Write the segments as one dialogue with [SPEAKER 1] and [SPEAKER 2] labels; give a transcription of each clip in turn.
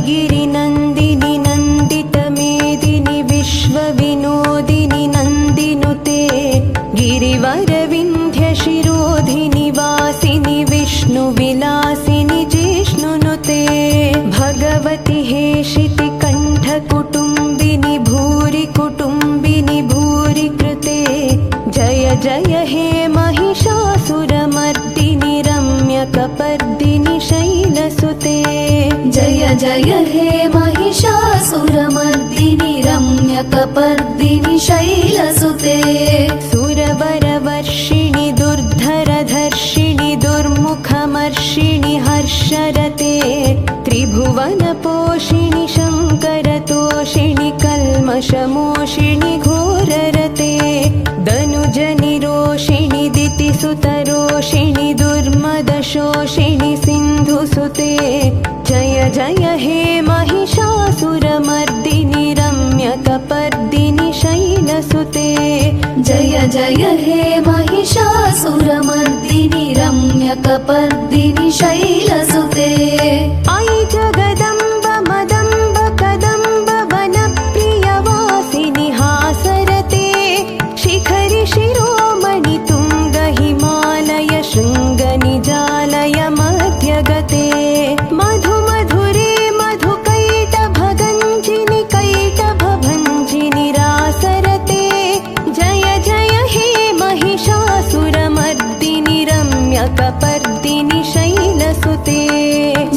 [SPEAKER 1] गिरिनन्दिनि नन्दितमेदिनि विश्वविनोदिनि नन्दिनुते गिरिवरविन्ध्यशिरोधिनि वासिनि विष्णुविलासिनि जिष्णुनुते भगवति हेशिति कण्ठकुटुम्बिनि भूरि कुटुम्बिनि भूरि कृते जय जय हे महिषासुरमर्दिनि रम्यकपर्दिनि शैलसुते
[SPEAKER 2] जय जय हे महिषासुरमर्दिनि रम्यकपर्दिनि शैलसुते
[SPEAKER 1] सुरवरवर्षिणि दुर्धरधर्षिणि दुर्मुखमर्षिणि हर्षरते त्रिभुवनपोषिणि शङ्करतोषिणि कल्मषमोषिणि घोररते दनुजनिरोषिणि दितिसुतरोषिणि दुर्मदशोषिणि सिन्धुसुते जय जय हे महिषासुरमर्दिनि रम्यकपर्दिनि शैलसुते
[SPEAKER 2] जय जय हे महिषासुरमर्दिनि रम्यकपर्दिनि शैलसुते
[SPEAKER 1] अयि जगदम्ब मदम्ब कदम्ब वनप्रियवासिनि हासरते शिखरि शिरोमणि तुङ्ग हिमालय शृङ्गनिजालय मध्यगते मधु मधुरे मधुकैटभगञ्जिनि कैटभभञ्जिनि रासरते जय जय हे महिषासुरमर्दिनि रम्यकपर्दिनि शैलसुते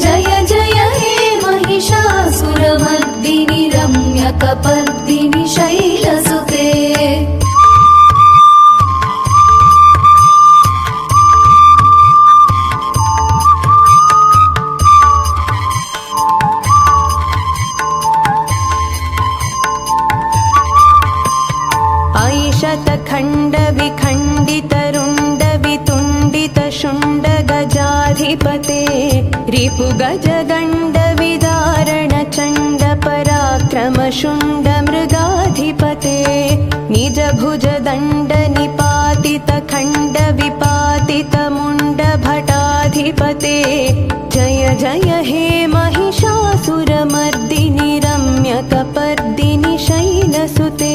[SPEAKER 2] जय जय हे महिषासुरमर्दिनि रम्यकपर्दिनि शैलसुते
[SPEAKER 1] शतखण्डविखण्डितरुण्डवितुण्डितशुण्डगजाधिपते रिपुगजगण्डविदारणचण्डपराक्रमशुण्डमृगाधिपते निजभुजदण्डनिपातितखण्डविपातितमुण्डभटाधिपते जय जय हे महिषासुरमर्दिनि रम्यकपर्दिनि शैलसुते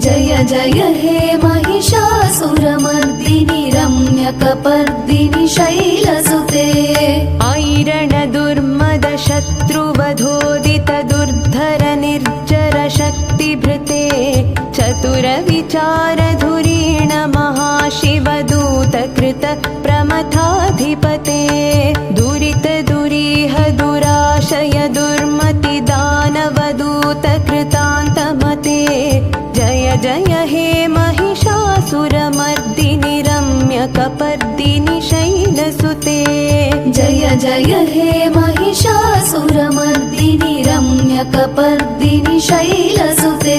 [SPEAKER 2] जय जय हे महिषासुरमर्दिनि रम्यकपर्दिनि शैलसुते
[SPEAKER 1] ऐरणदुर्मदशत्रुवधोदित दुर्धर निर्जर शक्तिभृते चतुरविचारधुरीण महाशिवदूतकृत प्रमथाधिपते दुरित दुरीह दुराशय दुर्मति दानवदूतकृतान्तमते जय जय हे महिषासुरमर्दिनि रम्यकपर्दिनि शैलसुते
[SPEAKER 2] जय जय हे महिषासुरमर्दिनि रम्यकपर्दिनि शैलसुते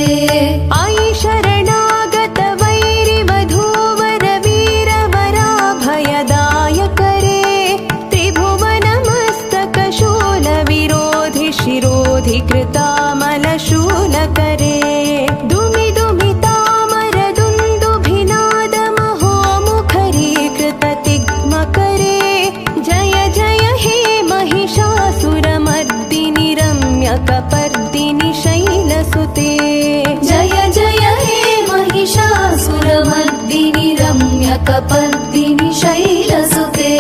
[SPEAKER 1] अयि शरणागत वैरिवधूवर वीरवराभयदायकरे त्रिभुवनमस्तकशूलविरोधि शिरोधि कृतामलशूलकरे दुमिदुमितामरदुन्दुभिनादमहोमुखरीकृततिग्मकरे जय जय हे महिषासुरमर्दिनि रम्यकपर्दिनि शैलसुते
[SPEAKER 2] जय जय हे महिषासुरमर्दिनि रम्यकपर्दिनि शैलसुते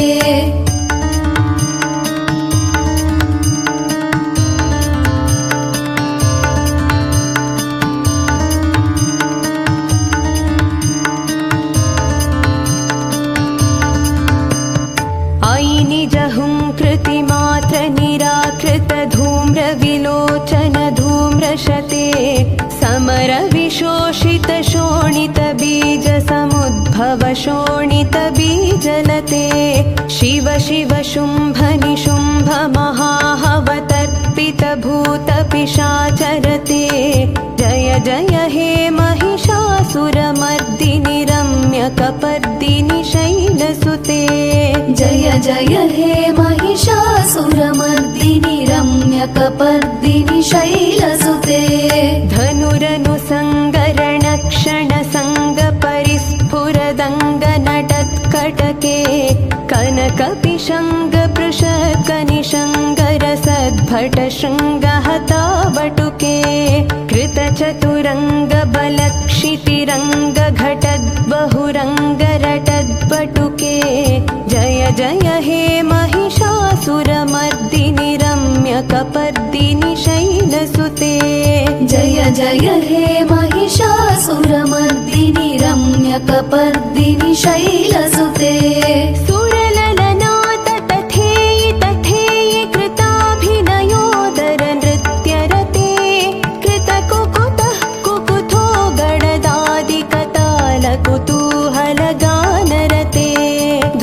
[SPEAKER 1] अयि निजहुङ्कृतिमात्र निराकृत धूम्रविलोचन धूम्रशते समरविशोषित शोणित बीज समुद्भव शोणित बीजलते शिव शिव शुम्भ निशुम्भ महाहवतर्पित भूत पिशाचरते जय जय हे महिषासुरमर्दिनि रम्यकपर्दिनि शैलसुते
[SPEAKER 2] जय जय हे महिषासुरमर्दिनि रम्यकपर्दिनि शैलसुते
[SPEAKER 1] धनुरनुसङ्गरणक्षणसङ्गपरिस्फुरदङ्गनटत्कटके कनकपिशङ्गपृषत्कनिशङ्गर भटशृङ्गहता वटुके कृतचतुरङ्ग बलक्षितिरङ्ग घटद्बहुरङ्गरटद्वटुके जय जय हे महिषासुरमर्दिनि रम्यकपर्दिनि शैलसुते
[SPEAKER 2] जय जय हे महिषासुरमर्दिनि रम्यकपर्दिनि शैलसुते
[SPEAKER 1] सुरललनाथ तथेयि तथेयि कृताभिनयोदर नृत्यरते कृतकुकुतः कुकुथो गडदादिकताल कुतूहलगानरते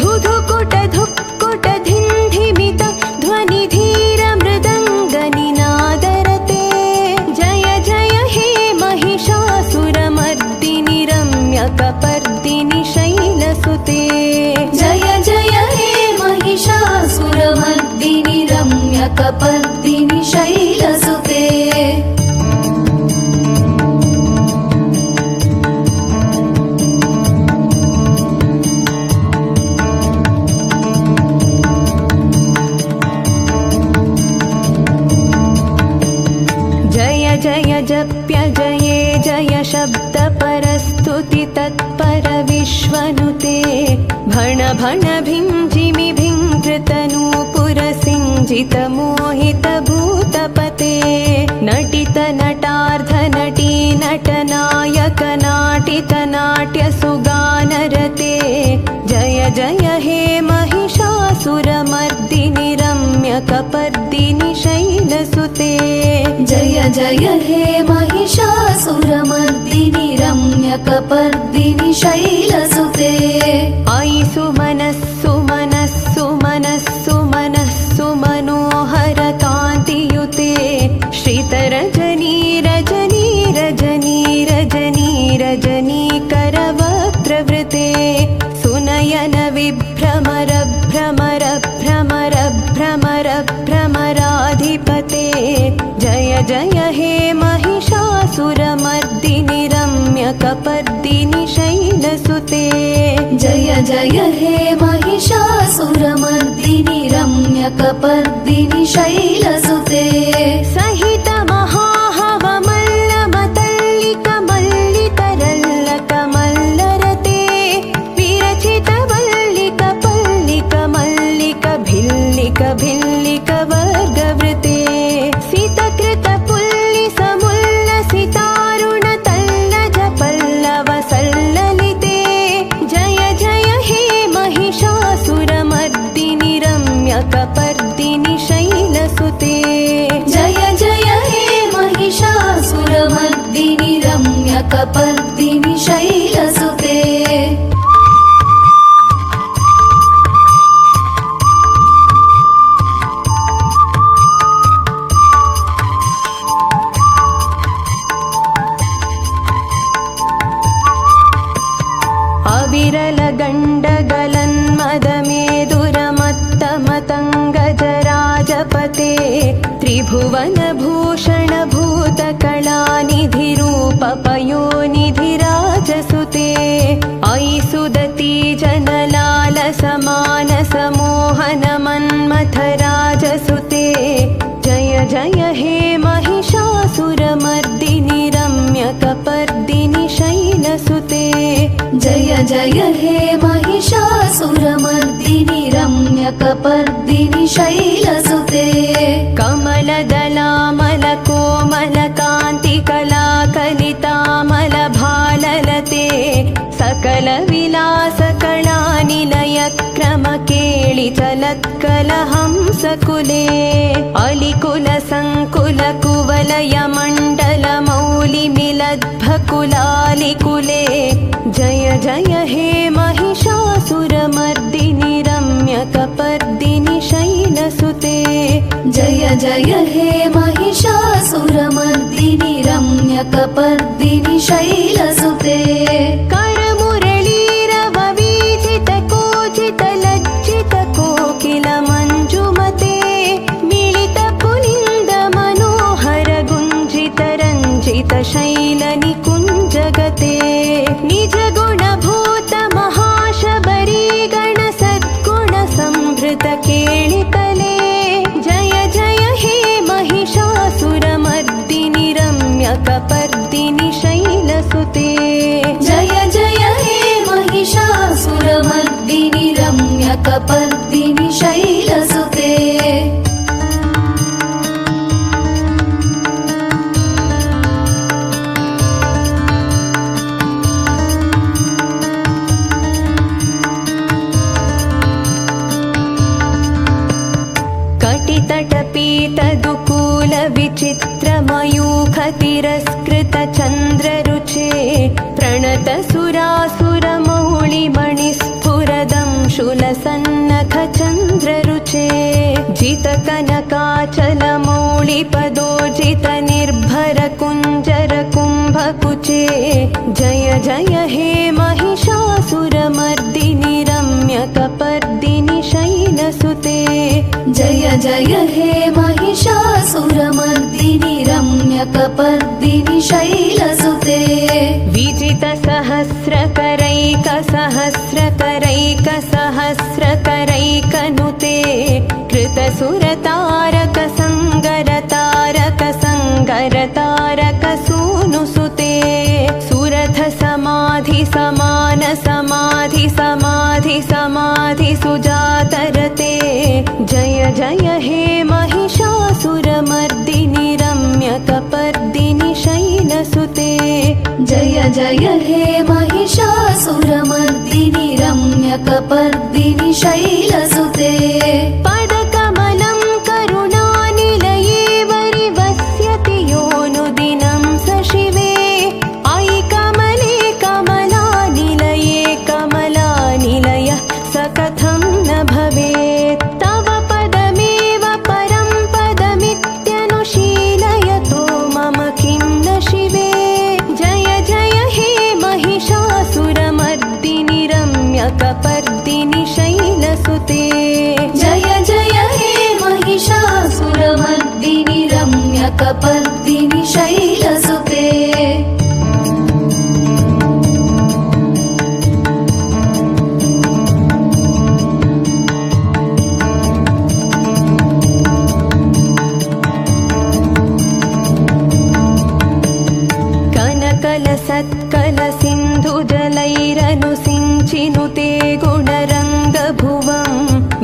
[SPEAKER 1] धुधुकुट धुक्कुट धिन्धिमित ध्वनिधीर मृदङ्गनिनादरते जय जय हे महिषासुरमर्दिनि रम्यकपर्दिनि शैलसुते
[SPEAKER 2] जय जय हे महिषासुरमर्दिनि रम्यकपर्दिनि शैलसुते
[SPEAKER 1] जय जय जप्य जये जय शब्द परस्तुति तत्पर विश्वनुते भण भण भिञ्जिमि भिङ्कृतनूपुर सिञ्जित मोहित भूतपते नटित नटार्ध नटी नटनायक नाटित नाट्य सुगानरते जय जय हे महिषासुरमर्दिनि रम्यकपर्दिनि शैलसुते
[SPEAKER 2] जय जय हे महिषासुरमर्दिनि रम्यकपर्दिनि शैलसुते
[SPEAKER 1] अयि सुमनस्सु मनस्सु मनस्सु मनस्सु मनोहर कान्तियुते श्रितरजनी रजनी रजनी रजनी रजनी करवक्त्रवृते सुनयन विभ्रमर भ्रमर भ्रमर भ्रमर भ्रमराधिपते जय जय हे महिषासुरमर्दिनि रम्यकपर्दिनि शैलसुते
[SPEAKER 2] जय जय हे महिषासुरमर्दिनि रम्यकपर्दिनि शैलसुते
[SPEAKER 1] सहित महाहवमल्लमतल्लिक मल्लितरल्लक मल्लरते विरचित वल्लिक पल्लिक मल्लिक भिल्लिक भिल्लिक वर्गवृते सितकृत पुल्लिस मुल्लसितारुण तल्लज पल्लव सल्ललिते जय जय हे महिषासुरमर्दिनि रम्यकपर्दिनि शैलसुते
[SPEAKER 2] जय जय हे महिषासुरमर्दिनि रम्यकपर्दिनि शैलसुते
[SPEAKER 1] अविरल गण्डगलन्मदमेदुरमत्तमतङ्गजराजपते त्रिभुवनभूषण भूतकलानिधिरूप पयोनिधिराजसुते अयि सुदती जनलाल समानस मोहन मन्मथ राजसुते जय जय हे महिषासुरमर्दिनि रम्यकपर्दिनि शैलसुते
[SPEAKER 2] जय जय हे महिषासुरमर्दिनि रम्यकपर्दिनि शैलसुते
[SPEAKER 1] कमलदलामल कोमल कान्तिकलाकलितामल भाललते सकल विलास कलानिलय क्रम केळिचलत्कलहंसकुले अलिकुल संकुल कुवलय मण्डल मौलिमिलद्भकुलालिकुले जय जय हे महिषासुरमर्दिनि रम्यकपर्दिनि शैलसुते
[SPEAKER 2] जय जय हे महिषासुरमर्दिनि रम्यकपर्दिनि शैलसुते
[SPEAKER 1] करमुरलीरववीजित कोजित लज्जित कोकिल मञ्जुमते मिलित पुलिन्द मनोहर गुञ्जित रञ्जित शैलनिकुञ्जगते निज गुणभूत महाशबरी गण सद्गुण संभृत केळितले जय जय हे विचित्रमयूखतिरस्कृतचन्द्ररुचे प्रणतसुरासुरमौळिमणिस्फुरदं शूलसन्नखचन्द्ररुचे जितकनकाचलमौळिपदोजितनिर्भरकुञ्जरकुम्भकुचे जय जय हे महिषासुरमर्दिनि रम्यकपर्दिनि शैलसुते
[SPEAKER 2] जय जय हे महिषासुरमर्दिनि रम्यकपर्दिनि शैलसुते
[SPEAKER 1] विजितसहस्रकरैकसहस्रकरैकसहस्रकरैकनुते कृतसुरतारकसङ्गरतारकसङ्गरतारकसूनुसुते सुरथ समाधि समान समाधि समाधि समाधि सुजातरते जय जय हे महिषासुरमर्दिनि रम्यकपर्दिनि शैलसुते
[SPEAKER 2] जय जय हे महिषासुरमर्दिनि रम्यकपर्दिनि शैलसुते
[SPEAKER 1] पदकमलं करुणानिलये वरिवस्यति योऽनुदिनं स शिवे अयि कमले कमलानिलये कमलानिलयः स कथं न भवेत् तव पदमेव परं पदमित्यनुशीलयतो मम किं न शिवे जय जय हे महिषासुरमर्दिनि रम्यकपर्दिनि शैलसुते
[SPEAKER 2] जय जय हे महिषासुरमर्दिनि रम्यकपर्दिनि शैलसुते
[SPEAKER 1] कनकलसत्कलसिन्धुजलैरनुसिञ्चिनुते गुणरङ्गभुवं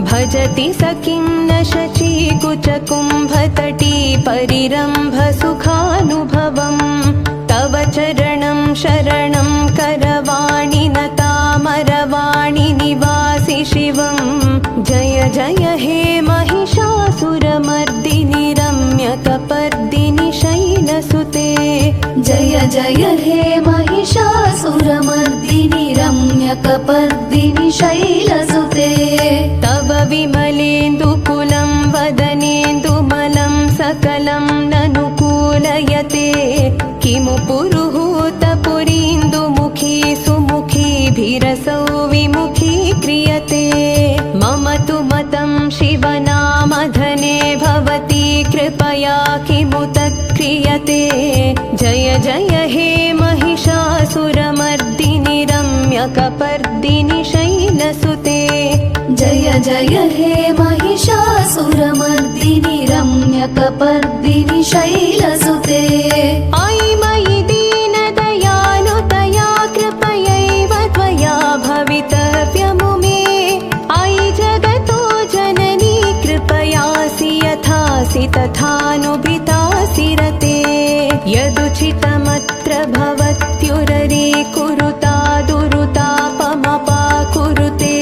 [SPEAKER 1] भजति स किं न शचीकुचकुम्भतटी परिरम्भसुखानुभवम् तव चरणं शरणं करवाणि न तामरवाणि निवासि शिवं जय जय हे महिषासुरमर्दिनि रम्यकपर्दिनि शैलसुते
[SPEAKER 2] जय जय हे महिषासुरमर्दिनि रम्यकपर्दिनि शैलसुते
[SPEAKER 1] तव विमलेन्दुकुलं वदनेन्दुमलं सकलं ननुकूलयते किमु पुरुहूतपुरीन्दुमुखी सुमुखीभिरसौ विमुखी क्रियते मम तु मतं शिवनामधने भवती कृपया किमुत क्रियते जय जय हे महिषासुरमर्दिनि रम्यकपर्दिनि शैलसुते
[SPEAKER 2] जय जय हे महिषासुरमर्दिनि रम्यकपर्दिनि शैलसुते
[SPEAKER 1] अयि मयि दीनदयानुतया कृपयैव त्वया भवितव्यमुमे अयि जगतो जननी कृपयासि यथासि तथानुभितासि रते यदुचितमत्र भवत्युररे कुरुता दुरुतापमपाकुरुते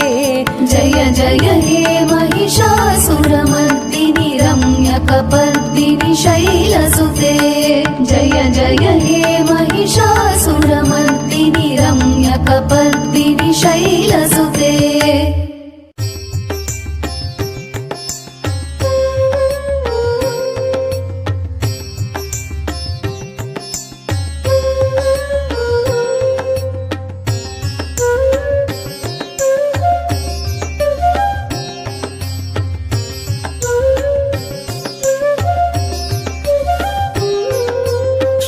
[SPEAKER 2] जय जय हे महिषासुरमर्दिनि रम्यकपर्दिनि शैलसुते जय जय हे महिषासुरमर्दिनि रम्यकपर्दिनि शैलसुते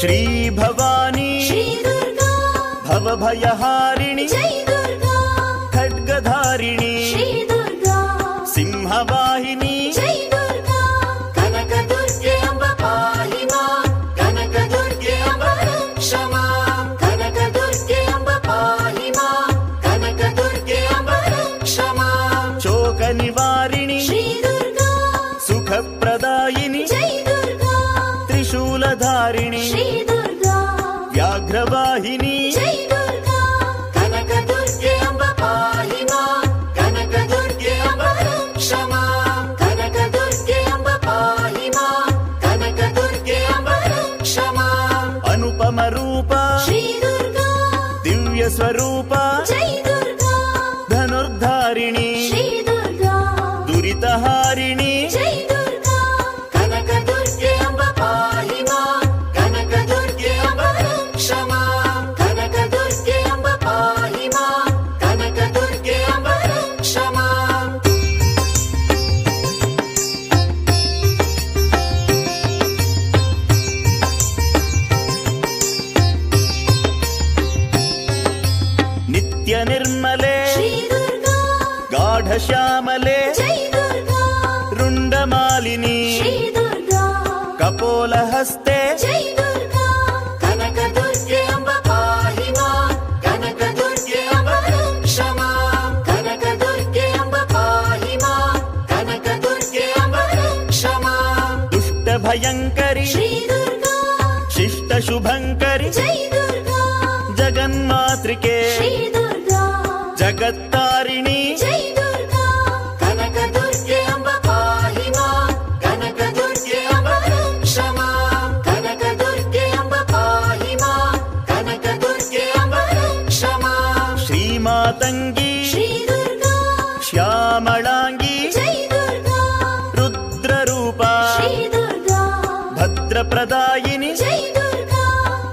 [SPEAKER 3] श्री भवानी
[SPEAKER 2] श्री दुर्गा
[SPEAKER 3] भवभयहारिणि
[SPEAKER 2] जय दुर्गा
[SPEAKER 3] खड्गधारिणि
[SPEAKER 2] श्री दुर्गा
[SPEAKER 3] सिंहवाहिनी
[SPEAKER 2] जय दुर्गा कनकदुर्गे अम्ब पाहि मां कनकदुर्गे अम्ब रक्ष मां कनकदुर्गे अम्ब पाहि मां कनकदुर्गे अम्ब रक्ष मां
[SPEAKER 3] शोकनिवारिणि
[SPEAKER 2] श्री दुर्गा
[SPEAKER 3] सुखप्रदायिनि
[SPEAKER 2] जय दुर्गा
[SPEAKER 3] त्रिशूलधारिणि
[SPEAKER 2] श्री दुर्गा
[SPEAKER 3] व्याघ्रवाहिनी
[SPEAKER 2] जय दुर्गा कनकदुर्गे अम्ब पाहि मां कनकदुर्गे अम्ब रक्ष मां कनकदुर्गे अम्ब पाहि मां कनक
[SPEAKER 3] ಸ್ವರೂಪ
[SPEAKER 2] ಜೈ ದುರ್ಗಾ
[SPEAKER 3] ಧನುರ್ಧಾರಿಣಿ
[SPEAKER 2] ಶ್ರೀ ದುರ್ಗಾ
[SPEAKER 3] ದುರಿತಹಾರಿಣಿ
[SPEAKER 2] ಜೈ ದುರ್ಗಾ ಕನಕ ದುರ್ಗೆ ಅಂಬ ಪಾಹಿ ಮಾಂ ಕನಕ ದುರ್ಗೆ ಅಂಬ ರಕ್ಷ ಮಾಂ ಕನಕ ದುರ್ಗೆ ಅಂಬ ಪಾಹಿ ಮಾಂ ಕನಕ ದುರ್ಗೆ ಅಂಬ ರಕ್ಷ ಮಾಂ
[SPEAKER 3] ನಿತ್ಯ ನಿರ್ಮಲೆ
[SPEAKER 2] ಶ್ರೀ ದುರ್ಗಾ
[SPEAKER 3] ಗಾಢ ಶ್ಯಾಮಲೆ
[SPEAKER 2] ಜೈ ದುರ್ಗಾ
[SPEAKER 3] ರುಂಡಮಾಲಿನಿ
[SPEAKER 2] ಶ್ರೀ ದುರ್ಗಾ
[SPEAKER 3] ಕಪೋಲ ಹಸ್ತೆ
[SPEAKER 2] ಜೈ ದುರ್ಗಾ ಕನಕ ದುರ್ಗೆ ಅಂಬ ಪಾಹಿ ಮಾಂ ಕನಕ ದುರ್ಗೆ ಅಂಬ ರಕ್ಷ ಮಾಂ ಕನಕ ದುರ್ಗೆ ಅಂಬ ಪಾಹಿ ಮಾಂ ಕನಕ ದುರ್ಗೆ ಅಂಬ ರಕ್ಷ ಮಾಂ
[SPEAKER 3] ದುಷ್ಟ ಭಯಂಕರಿ
[SPEAKER 2] ಶ್ರೀ ದುರ್ಗಾ
[SPEAKER 3] ಶಿಷ್ಟ ಶುಭಂಕರಿ
[SPEAKER 2] ಜೈ ದುರ್ಗಾ
[SPEAKER 3] ಜಗನ್ಮಾತೃಕೆ
[SPEAKER 2] ಶ್ರೀ ದುರ್ಗಾ
[SPEAKER 3] ಜಗತ್ತಾರಿಣಿ
[SPEAKER 2] ಜೈ ದುರ್ಗಾ ಕನಕ ದುರ್ಗೆ ಅಂಬ ಪಾಹಿ ಮಾಂ ಕನಕ ದುರ್ಗೆ ಅಂಬ ರಕ್ಷ ಮಾಂ ಕನಕ ದುರ್ಗೆ ಅಂಬ ಪಾಹಿ ಮಾಂ ಕನಕ ದುರ್ಗೆ ಅಂಬ ರಕ್ಷ ಮಾಂ
[SPEAKER 3] ಶ್ರೀಮಾತಂಗಿ
[SPEAKER 2] ಶ್ರೀ ದುರ್ಗಾ
[SPEAKER 3] ಶ್ಯಾಮಳಾಂಗಿ
[SPEAKER 2] ಜೈ ದುರ್ಗಾ
[SPEAKER 3] ರುದ್ರರೂಪ
[SPEAKER 2] ಶ್ರೀ ದುರ್ಗಾ
[SPEAKER 3] ಭದ್ರಪ್ರದಾಯಿನಿ
[SPEAKER 2] ಜೈ ದುರ್ಗಾ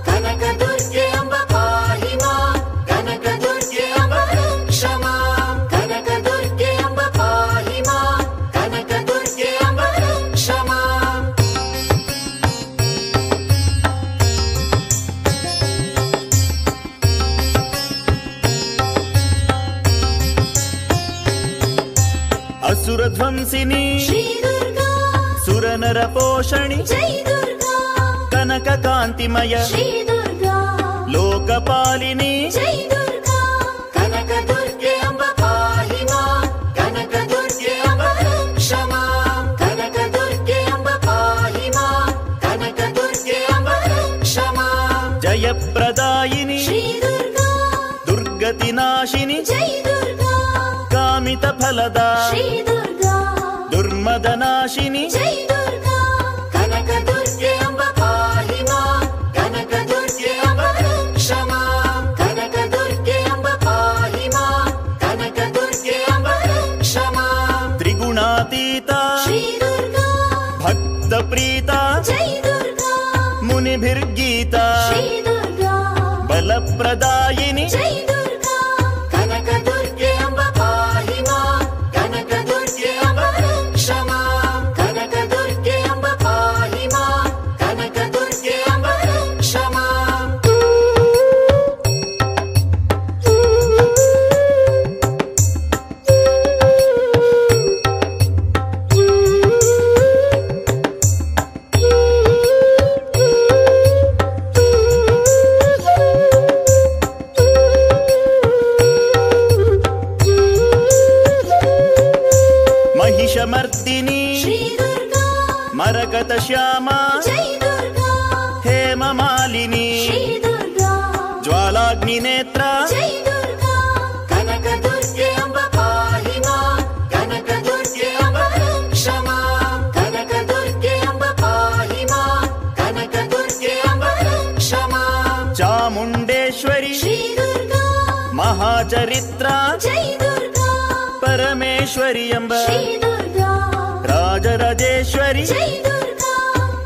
[SPEAKER 2] ಕನಕ ದುರ್ಗೆ ಅಂಬ ಪಾಹಿ ಮಾಂ ಕನಕ ದುರ್ಗೆ ಅಂಬ ರಕ್ಷ ಮಾಂ ಕನಕ ದುರ್ಗೆ ಅಂಬ ಪಾಹಿ ಮಾಂ ಕನಕ ದುರ್ಗೆ ಅಂಬ ರಕ್ಷ ಮಾಂ
[SPEAKER 3] ಅಸುರ ಧ್ವಂಸಿನಿ
[SPEAKER 2] ಶ್ರೀ ದುರ್ಗಾ
[SPEAKER 3] ಸುರನರ ಪೋಷಣಿ
[SPEAKER 2] ಜೈ ದುರ್ಗಾ
[SPEAKER 3] ಕನಕ ಕಾಂತಿಮಯ
[SPEAKER 2] ಶ್ರೀ ದುರ್ಗಾ
[SPEAKER 3] ಲೋಕಪಾಲಿನಿ
[SPEAKER 2] ಜೈ ದುರ್ಗಾ ಕನಕ ದುರ್ಗೆ ಅಂಬ ಪಾಹಿ ಮಾಂ ಕನಕ ದುರ್ಗೆ ಅಂಬ ರಕ್ಷ ಮಾಂ ಕನಕ ದುರ್ಗೆ ಅಂಬ ಪಾಹಿ ಮಾಂ ಕನಕ ದುರ್ಗೆ ಅಂಬ ರಕ್ಷ ಮಾಂ
[SPEAKER 3] ಜಯಪ್ರದಾಯಿನಿ
[SPEAKER 2] ಶ್ರೀ ದುರ್ಗಾ
[SPEAKER 3] ದುರ್ಗತಿ ನಾಶಿನಿ
[SPEAKER 2] ಜೈ ದುರ್ಗಾ
[SPEAKER 3] ಕಾಮಿತ ಫಲದ
[SPEAKER 2] ಶ್ರೀ ದುರ್ಗಾ
[SPEAKER 3] ದುರ್ಮದ ನಾಶಿನಿ
[SPEAKER 2] ಜೈ ದುರ್ಗಾ ಕನಕ ದುರ್ಗೆ ಅಂಬ ಪಾಹಿ ಮಾಂ ಕನಕ ದುರ್ಗೆ ಅಂಬ ರಕ್ಷ ಮಾಂ ಕನಕ ದುರ್ಗೆ ಅಂಬ ಪಾಹಿ ಮಾಂ ಕನಕ ದುರ್ಗೆ ಅಂಬ ರಕ್ಷ ಮಾಂ
[SPEAKER 3] ತ್ರಿಗುಣಾತೀತ
[SPEAKER 2] ಶ್ರೀ ದುರ್ಗಾ
[SPEAKER 3] ಭಕ್ತ ಪ್ರೀತ
[SPEAKER 2] ಜೈ ದುರ್ಗಾ
[SPEAKER 3] ಮುನಿಭಿರ್ಗೀತ
[SPEAKER 2] ಶ್ರೀ ದುರ್ಗಾ
[SPEAKER 3] ಬಲಪ್ರದಾಯಿನಿ
[SPEAKER 2] ಜೈ ದುರ್ಗಾ ಕನಕ ದುರ್ಗೆ ಅಂಬ ಪಾಹಿ ಮಾಂ ಕನಕ ದುರ್ಗೆ ಅಂಬ ರಕ್ಷ ಮಾಂ ಕನಕ ದುರ್ಗೆ ಅಂಬ ಪಾಹಿ ಮಾಂ ಕನಕ ದುರ್ಗೆ ಅಂಬ ರಕ್ಷ ಮಾಂ
[SPEAKER 3] ಮಹಿಷಮರ್ದಿನಿ
[SPEAKER 2] ಶ್ರೀ ದುರ್ಗಾ
[SPEAKER 3] ಮರಕತ ಶ್ಯಾಮ
[SPEAKER 2] ಜೈ ದುರ್ಗಾ
[SPEAKER 3] ಹೇಮ ಮಾಲಿನಿ
[SPEAKER 2] ಶ್ರೀ ದುರ್ಗಾ
[SPEAKER 3] ಜ್ವಾಲಾಗ್ನಿ ನೇತ್ರ
[SPEAKER 2] ಜೈ ದುರ್ಗಾ ಕನಕ ದುರ್ಗೆ ಅಂಬ ಪಾಹಿ ಮಾಂ ಕನಕ ದುರ್ಗೆ ಅಂಬ ರಕ್ಷ ಮಾಂ ಕನಕ ದುರ್ಗೆ ಅಂಬ ಪಾಹಿ ಮಾಂ ಕನಕ ದುರ್ಗೆ ಅಂಬ ರಕ್ಷ ಮಾಂ
[SPEAKER 3] ಚಾಮುಂಡೇಶ್ವರಿ
[SPEAKER 2] ಶ್ರೀ ದುರ್ಗಾ
[SPEAKER 3] ಮಹಾಚರಿತ್ರ
[SPEAKER 2] ಜೈ ದುರ್ಗಾ
[SPEAKER 3] ಪರಮೇಶ್ವರಿ ಎಂಬ
[SPEAKER 2] ಶ್ರೀ ದುರ್ಗಾ
[SPEAKER 3] ರಾಜರಾಜೇಶ್ವರಿ
[SPEAKER 2] ಜೈ ದುರ್ಗಾ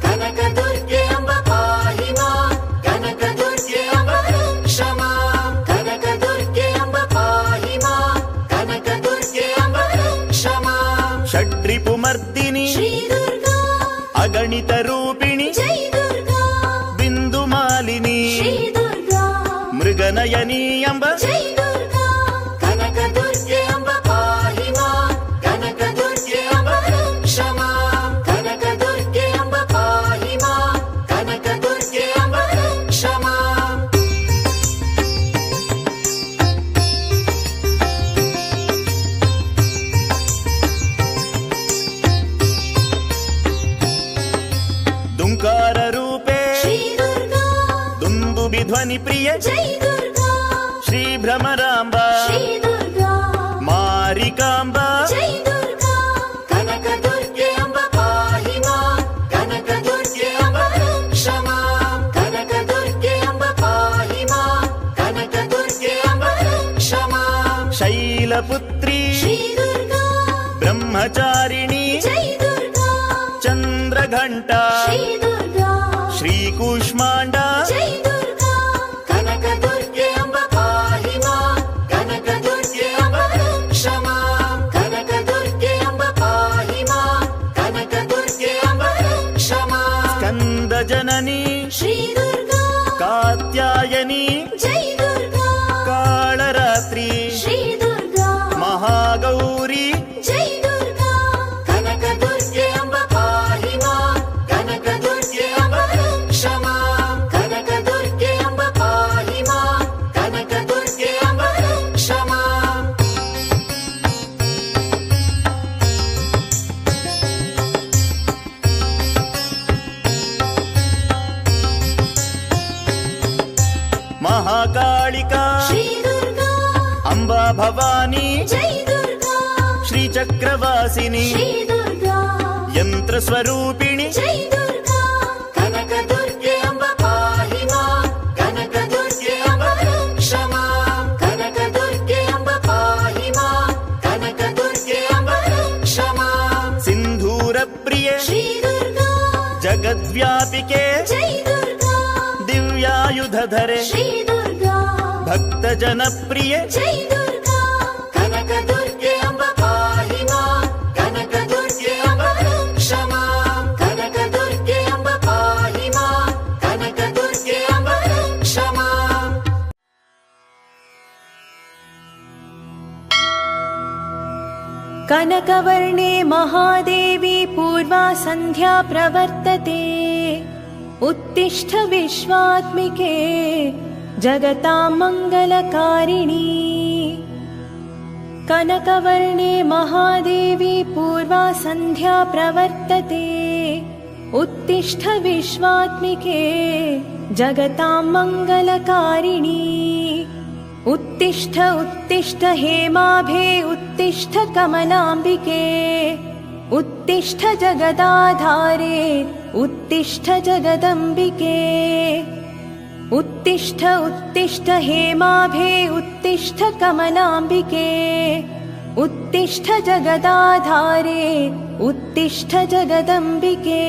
[SPEAKER 2] ಕನಕ ದುರ್ಗೆ ಅಂಬ ಪಾಹಿ ಮಾಂ ಕನಕ ದುರ್ಗೆ ಅಂಬ ರಕ್ಷ ಮಾಂ ಕನಕ ದುರ್ಗೆ ಅಂಬ ಪಾಹಿ ಮಾಂ ಕನಕ ದುರ್ಗೆ ಅಂಬ ರಕ್ಷ ಮಾಂ
[SPEAKER 3] ಷಡ್ರಿಪುಮರ್ದಿನಿ
[SPEAKER 2] ಶ್ರೀ ದುರ್ಗಾ
[SPEAKER 3] ಅಗಣಿತ ರೂಪಿಣಿ
[SPEAKER 2] ಜೈ ದುರ್ಗಾ
[SPEAKER 3] ಬಿಂದು ಮಾಲಿನಿ
[SPEAKER 2] ಶ್ರೀ ದುರ್ಗಾ
[SPEAKER 3] ಮೃಗನಯನಿ ಎಂಬ
[SPEAKER 2] ಜೈ ದುರ್ಗಾ ಕನಕ ದುರ್ಗೆ ಅಂಬ ಪಾಹಿ ಮಾಂ ಕನಕ ದುರ್ಗೆ ಅಂಬ ರಕ್ಷ ಮಾಂ ಕನಕ ದುರ್ಗೆ ಅಂಬ ಪಾಹಿ ಮಾಂ ಕನಕ ದುರ್ಗೆ ಅಂಬ ರಕ್ಷ ಮಾಂ ದುಂಕಾರ ರೂಪೆ ಶ್ರೀ ದುರ್ಗಾ
[SPEAKER 3] ದುಂದುಬಿ ಧ್ವನಿ ಪ್ರಿಯ
[SPEAKER 2] ಜೈ ದುರ್ಗಾ
[SPEAKER 3] ಶ್ರೀ ಭ್ರಮರಾಂಬ
[SPEAKER 2] ಶ್ರೀ ದುರ್ಗಾ
[SPEAKER 3] ಮಾರಿಕಾಂಬ
[SPEAKER 2] ಜೈ ದುರ್ಗಾ ಕನಕ ದುರ್ಗೆ ಅಂಬ ಪಾಹಿ ಮಾಂ ಕನಕ ದುರ್ಗೆ ಅಂಬ ರಕ್ಷ ಮಾಂ ಕನಕ ದುರ್ಗೆ ಅಂಬ ಪಾಹಿ ಮಾಂ ಕನಕ ದುರ್ಗೆ
[SPEAKER 3] शैलपुत्री
[SPEAKER 2] श्री दुर्गा
[SPEAKER 3] ब्रह्मचारिणी
[SPEAKER 2] जय दुर्गा
[SPEAKER 3] चन्द्रघण्टा
[SPEAKER 2] श्री दुर्गा
[SPEAKER 3] श्रीकूष्माण्डा
[SPEAKER 2] जय दुर्गा कनकदुर्गे अम्ब पाहि मां कनकदुर्गे अम्ब रक्ष मां कनकदुर्गे अम्ब पाहि मां कनकदुर्गे अम्ब रक्ष मां
[SPEAKER 3] स्कन्दजननी
[SPEAKER 2] श्री दुर्गा
[SPEAKER 3] कात्यायनी
[SPEAKER 2] जय दुर्गा
[SPEAKER 3] कालरात्रि
[SPEAKER 2] श्री दुर्गा
[SPEAKER 3] महागौरी
[SPEAKER 2] जय दुर्गा कनकदुर्गे अम्ब पाहि मां कनकदुर्गे अम्ब रक्ष मां कनकदुर्गे अम्ब पाहि मां कनकदुर्गे अम्ब रक्ष मां
[SPEAKER 3] महाकालिका
[SPEAKER 2] श्री दुर्गा
[SPEAKER 3] अम्बा भवानी
[SPEAKER 2] जय दुर्गा
[SPEAKER 3] श्रीचक्रवासिनी
[SPEAKER 2] श्री दुर्गा
[SPEAKER 3] यन्त्रस्वरूपिणी
[SPEAKER 2] जय दुर्गा कनकदुर्गे अम्ब पाहि मां कनकदुर्गे अम्ब रक्ष मां कनकदुर्गे अम्ब पाहि मां कनकदुर्गे अम्ब रक्ष मां
[SPEAKER 3] सिन्धूरप्रिये
[SPEAKER 2] श्री दुर्गा
[SPEAKER 3] जगद्व्यापिके
[SPEAKER 2] जय दुर्गा
[SPEAKER 3] दिव्यायुधधरे
[SPEAKER 2] श्री दुर्गा
[SPEAKER 3] भक्तजनप्रिये
[SPEAKER 2] जय दुर्गा कनकदुर्गे अम्ब पाहि मां कनकदुर्गे अम्ब रक्ष मां कनकदुर्गे अम्ब पाहि मां कनकदुर्गे अम्ब रक्ष मां
[SPEAKER 1] कनकवर्णे महादेवी पूर्वा सन्ध्या प्रवर्तते उत्तिष्ठ विश्वात्मिके जगतां मङ्गलकारिणी कनकवर्णे महादेवी पूर्वा सन्ध्या प्रवर्तते उत्तिष्ठ विश्वात्मिके जगतां मङ्गलकारिणी उत्तिष्ठ उत्तिष्ठ हेमाभे उत्तिष्ठ कमलाम्बिके उत्तिष्ठ जगदाधारे उत्तिष्ठ जगदम्बिके उत्तिष्ठ उत्तिष्ठ हेमाभे उत्तिष्ठ कमलाम्बिके उत्तिष्ठ जगदाधारे उत्तिष्ठ जगदम्बिके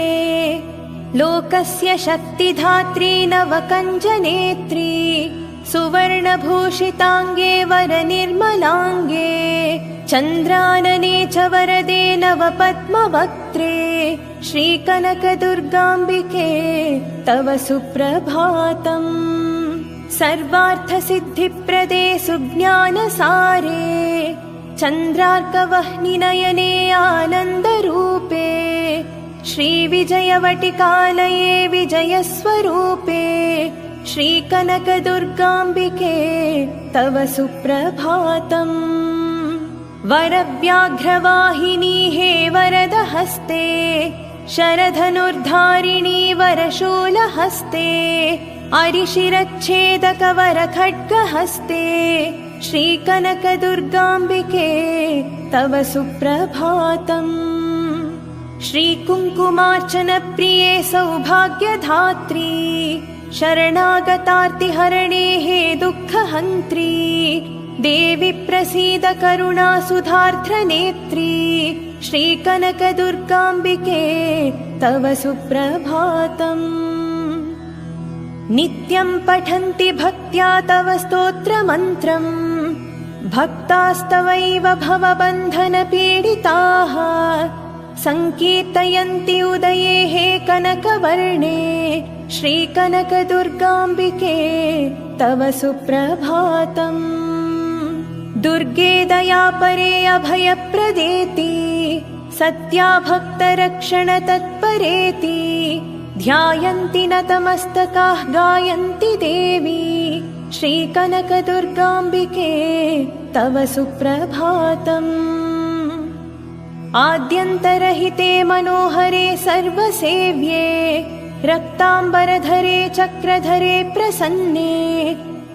[SPEAKER 1] लोकस्य शक्तिधात्री नवकञ्जनेत्री सुवर्णभूषिताङ्गे वरनिर्मलाङ्गे चन्द्रानने च वरदे नवपद्मवक्त्रे श्रीकनकदुर्गाम्बिके तव सुप्रभातम् सर्वार्थसिद्धिप्रदे सुज्ञानसारे चन्द्रार्कवह्निनयने आनन्दरूपे श्रीविजयवटिकालये विजयस्वरूपे श्रीकनकदुर्गाम्बिके तव सुप्रभातम् वरव्याघ्रवाहिनी हे वरदहस्ते शरधनुर्धारिणी वरशूलहस्ते अरिशिरच्छेदकवरखड्गहस्ते श्रीकनकदुर्गाम्बिके तव सुप्रभातम् श्रीकुङ्कुमार्चनप्रिये सौभाग्यधात्री शरणागतार्तिहरणे हे दुःखहन्त्री देवि प्रसीद करुणासुधार्द्रनेत्री श्रीकनकदुर्गाम्बिके तव सुप्रभातम् नित्यं पठन्ति भक्त्या तव स्तोत्रमन्त्रम् भक्तास्तवैव भवबन्धनपीडिताः सङ्कीर्तयन्ति उदये हे कनकवर्णे श्रीकनकदुर्गाम्बिके तव सुप्रभातम् दुर्गे दयापरे अभयप्रदेति सत्या भक्तरक्षणतत्परेति ध्यायन्ति नतमस्तकाः गायन्ति देवी श्रीकनकदुर्गाम्बिके तव सुप्रभातम् आद्यन्तरहिते मनोहरे सर्वसेव्ये रक्ताम्बरधरे चक्रधरे प्रसन्ने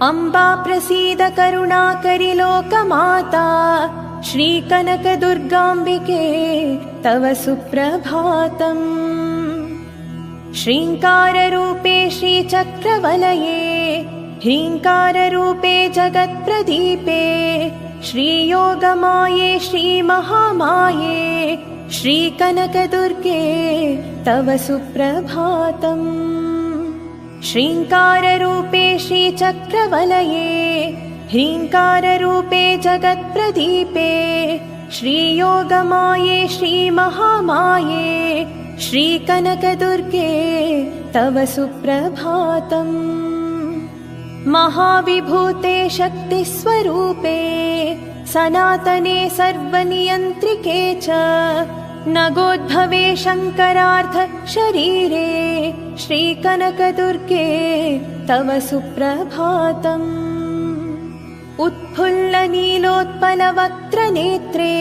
[SPEAKER 1] अम्बा प्रसीद करुणाकरि लोकमाता श्रीकनकदुर्गाम्बिके तव सुप्रभातम् श्रीङ्काररूपे श्रीचक्रवलये ह्रीङ्काररूपे जगत्प्रदीपे श्रीयोगमाये श्रीमहामाये श्रीकनकदुर्गे तव सुप्रभातम्। श्रीङ्काररूपे श्रीचक्रवलये ह्रीङ्काररूपे जगत्प्रदीपे श्रीयोगमाये श्रीमहामाये श्रीकनकदुर्गे तव सुप्रभातम्। महाविभूते शक्तिस्वरूपे सनातने सर्वनियन्त्रिके च नगोद्भवे शङ्करार्ध शरीरे श्रीकनकदुर्गे तव सुप्रभातम्। उत्फुल्लनीलोत्पलवक्त्रनेत्रे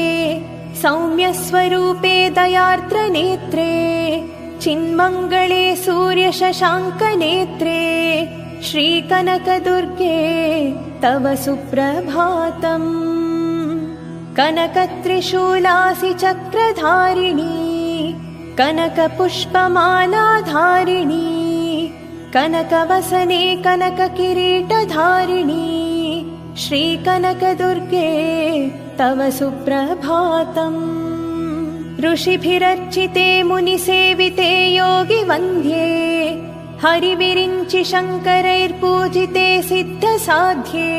[SPEAKER 1] सौम्यस्वरूपे दयार्द्रनेत्रे चिन्मङ्गले सूर्यशशाङ्कनेत्रे श्रीकनकदुर्गे तव सुप्रभातम्। कनकत्रिशूलासि चक्रधारिणी कनकपुष्पमालाधारिणी कनकवसने कनककिरीटधारिणी श्रीकनकदुर्गे तव सुप्रभातम्। ऋषिभिरर्चिते मुनिसेविते योगिवन्द्ये हरिविरिञ्चि शङ्करैर्पूजिते सिद्धसाध्ये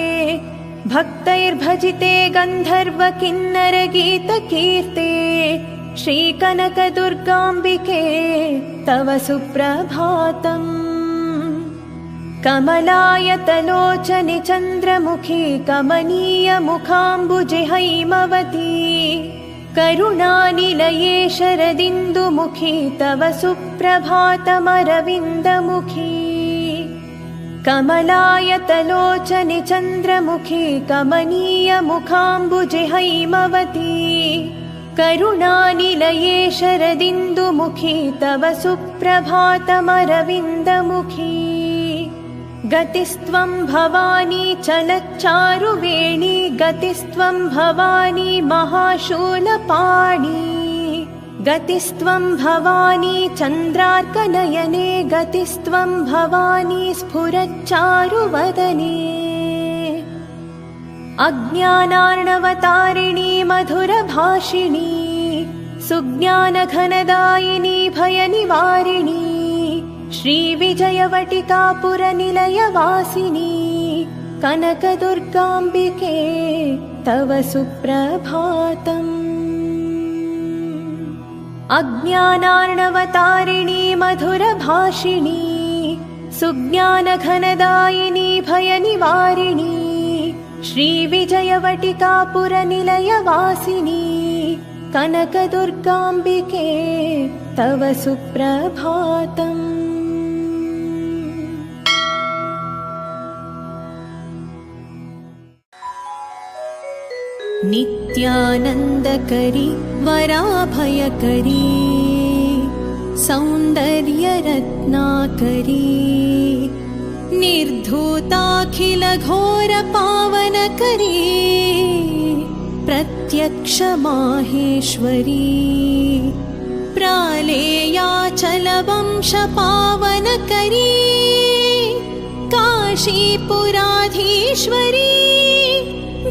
[SPEAKER 1] भक्तैर्भजिते गन्धर्वकिन्नरगीतकीर्ते श्रीकनकदुर्गाम्बिके तव सुप्रभातम्। कमलायतलोचने चन्द्रमुखी कमनीयमुखाम्बुजे हैमवती करुणानिलये शरदिन्दुमुखी तव सुप्रभातमरविन्दमुखी। कमलायतलोचने चन्द्रमुखी कमनीयमुखाम्बुजे हैमवती करुणानिलये शरदिन्दुमुखी तव सुप्रभातमरविन्दमुखी। गतिस्त्वं भवानी चलच्चारुवेणी गतिस्त्वं भवानी महाशूलपाणी गतिस्त्वं भवानी चन्द्रार्कनयने गतिस्त्वं भवानी स्फुरच्चारुवदने। अज्ञानार्णवतारिणी मधुरभाषिणी सुज्ञानघनदायिनी भयनिवारिणी श्रीविजयवटिकापुरनिलयवासिनी कनकदुर्गाम्बिके तव सुप्रभातम्। अज्ञानार्णवतारिणी मधुरभाषिणी सुज्ञानघनदायिनी भयनिवारिणी श्रीविजयवटिकापुरनिलयवासिनी कनकदुर्गाम्बिके तव सुप्रभातम्। नित्यानन्दकरी वराभयकरी सौन्दर्यरत्नाकरी निर्धूताखिलघोरपावनकरी प्रत्यक्षमाहेश्वरी प्रालेयाचलवंशपावनकरी काशीपुराधीश्वरी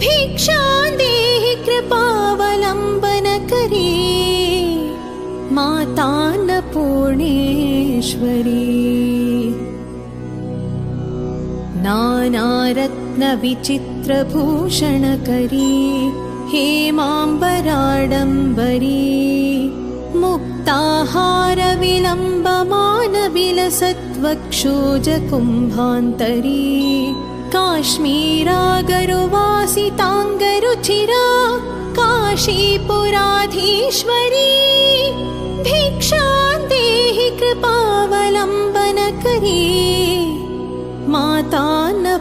[SPEAKER 1] भिक्षां देहि कृपावलम्बनकरी मातान्नपूर्णेश्वरी। नानारत्नविचित्रभूषणकरी हेमाम्बराडम्बरी मुक्ताहारविलम्बमानविलसत्वक्षोजकुम्भान्तरी काश्मीरागरुवासिताङ्गरुचिरा काशीपुराधीश्वरी भिक्षां देहि कृपावलम्बनकरी मातान्नपूर्णेश्वरी।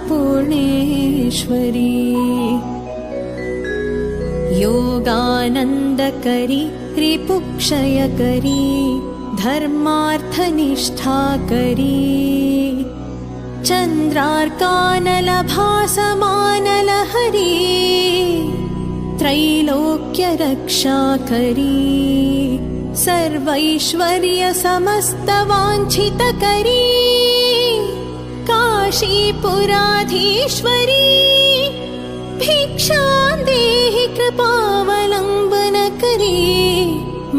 [SPEAKER 1] योगानन्दकरी रिपुक्षयकरी धर्मार्थनिष्ठाकरी चन्द्रार्कानलभासमानलहरी त्रैलोक्यरक्षाकरी सर्वैश्वर्यसमस्तवाञ्छितकरी काशीपुराधीश्वरी भिक्षां देहि कृपावलम्बन करी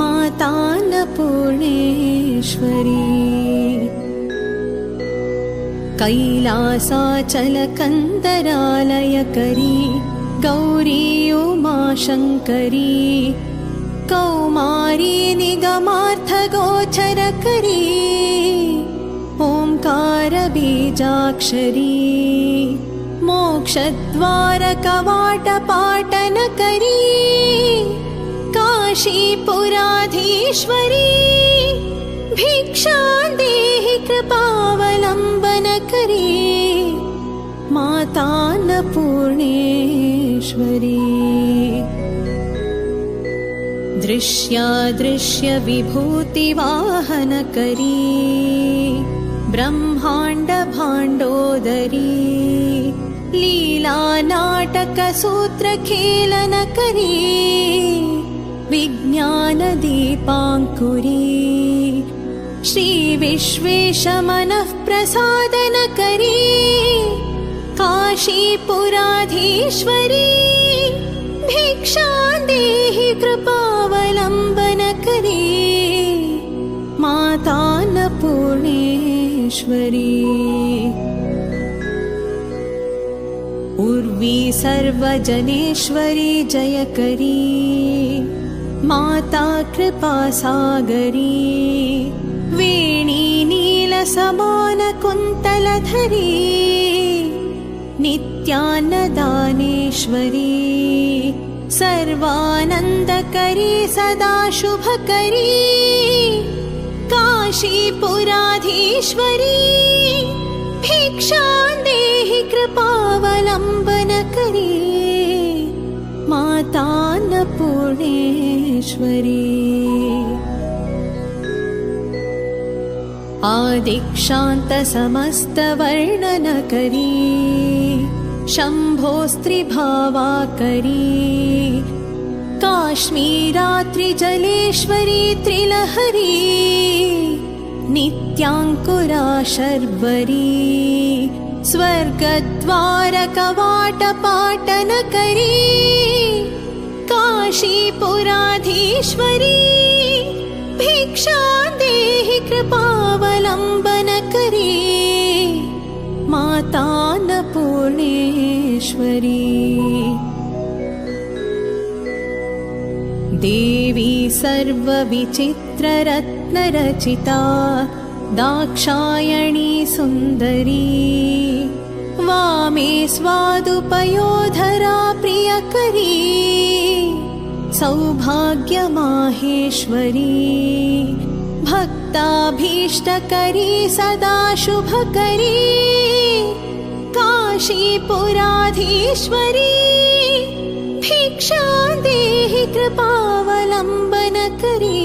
[SPEAKER 1] माता अन्नपूर्णेश्वरी कैलासाचलकन्दरालयकरी गौरी उमाशङ्करी कौमारी निगमार्थगोचरकरी ओंकारबीजाक्षरी मोक्षद्वारकवाटपाटनकरी काशीपुराधीश्वरी भिक्षां देहि कृपावलम्बन करी माता अन्नपूर्णेश्वरी दृश्यादृश्य विभूतिवाहन करी ब्रह्मांड भाण्डोदरी लीला नाटक सूत्र खेलन करी विज्ञान दीपांकुरी श्री विश्वेश मनः प्रसादन करी काशीपुराधीश्वरी भिक्षां देहि कृपावलम्बन करी माता अन्नपूर्णेश्वरी उर्वी सर्वजनेश्वरी जयकरी माता कृपासागरी वेणी नीलसमान कुन्तलधरी नित्यान्नदानेश्वरी सर्वानन्दकरी सदा शुभकरी काशीपुराधीश्वरी भिक्षां देहि कृपावलम्बन करी माता अन्नपूर्णेश्वरी आदिक्षान्त समस्त वर्णन करी शम्भोस्त्रिभावाकरी काश्मीरात्रिजलेश्वरी त्रिलहरी नित्याङ्कुरा शर्वरी स्वर्गद्वारकवाटपाटनकरी काशीपुराधीश्वरी भिक्षां देहि कृपावलम्बन करी माता अन्नपूर्णेश्वरी देवी सर्वविचित्ररत्नरचिता दाक्षायणी सुन्दरी वामे स्वादुपयोधरा प्रियकरी सौभाग्यमाहेश्वरी भक्ताभीष्टकरी सदा शुभकरी काशीपुराधीश्वरी भिक्षां देहि कृपावलम्बन करी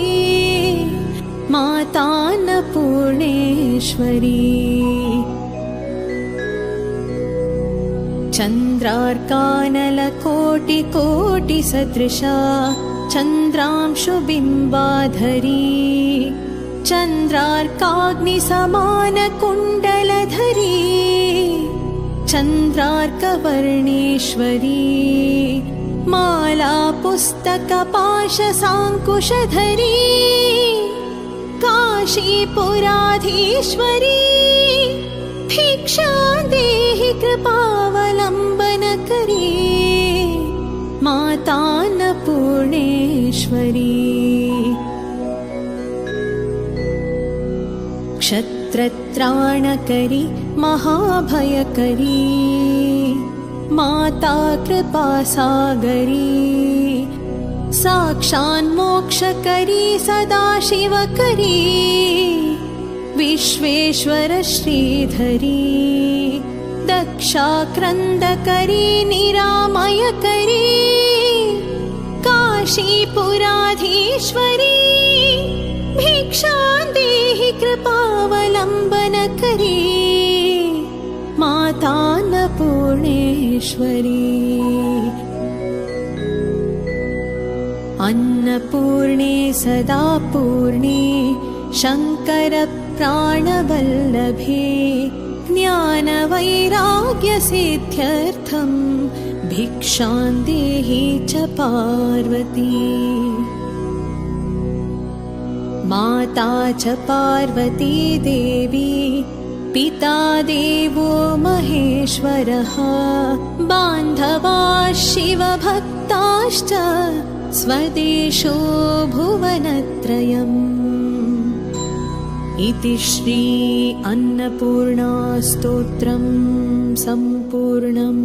[SPEAKER 1] माता अन्नपूर्णेश्वरी चन्द्रार्कानलकोटिकोटिसदृशा चन्द्रांशुबिम्बाधरी चन्द्रार्काग्निसमानकुण्डलधरी चन्द्रार्कवर्णेश्वरी माला पुस्तकपाशसाङ्कुशधरी काशीपुराधीश्वरी भिक्षां देहि कृपावलम्बन करी माता अन्नपूर्णेश्वरी क्षत्रत्राणकरी महाभयकरी माता कृपासागरी साक्षान्मोक्षकरी सदाशिवकरी विश्वेश्वर श्रीधरी दक्षाक्रन्दकरी निरामयकरी काशीपुराधीश्वरी भिक्षां देहि कृपावलम्बन करी माता अन्नपूर्णेश्वरी अन्नपूर्णे सदा पूर्णे शङ्कर प्राणवल्लभे ज्ञानवैराग्यसिद्ध्यर्थं भिक्षां देहि च पार्वती माता च पार्वती देवी पिता देवो महेश्वरः बान्धवा शिवभक्ताश्च स्वदेशो भुवनत्रयम् इति श्री अन्नपूर्णा स्तोत्रम् सम्पूर्णम्।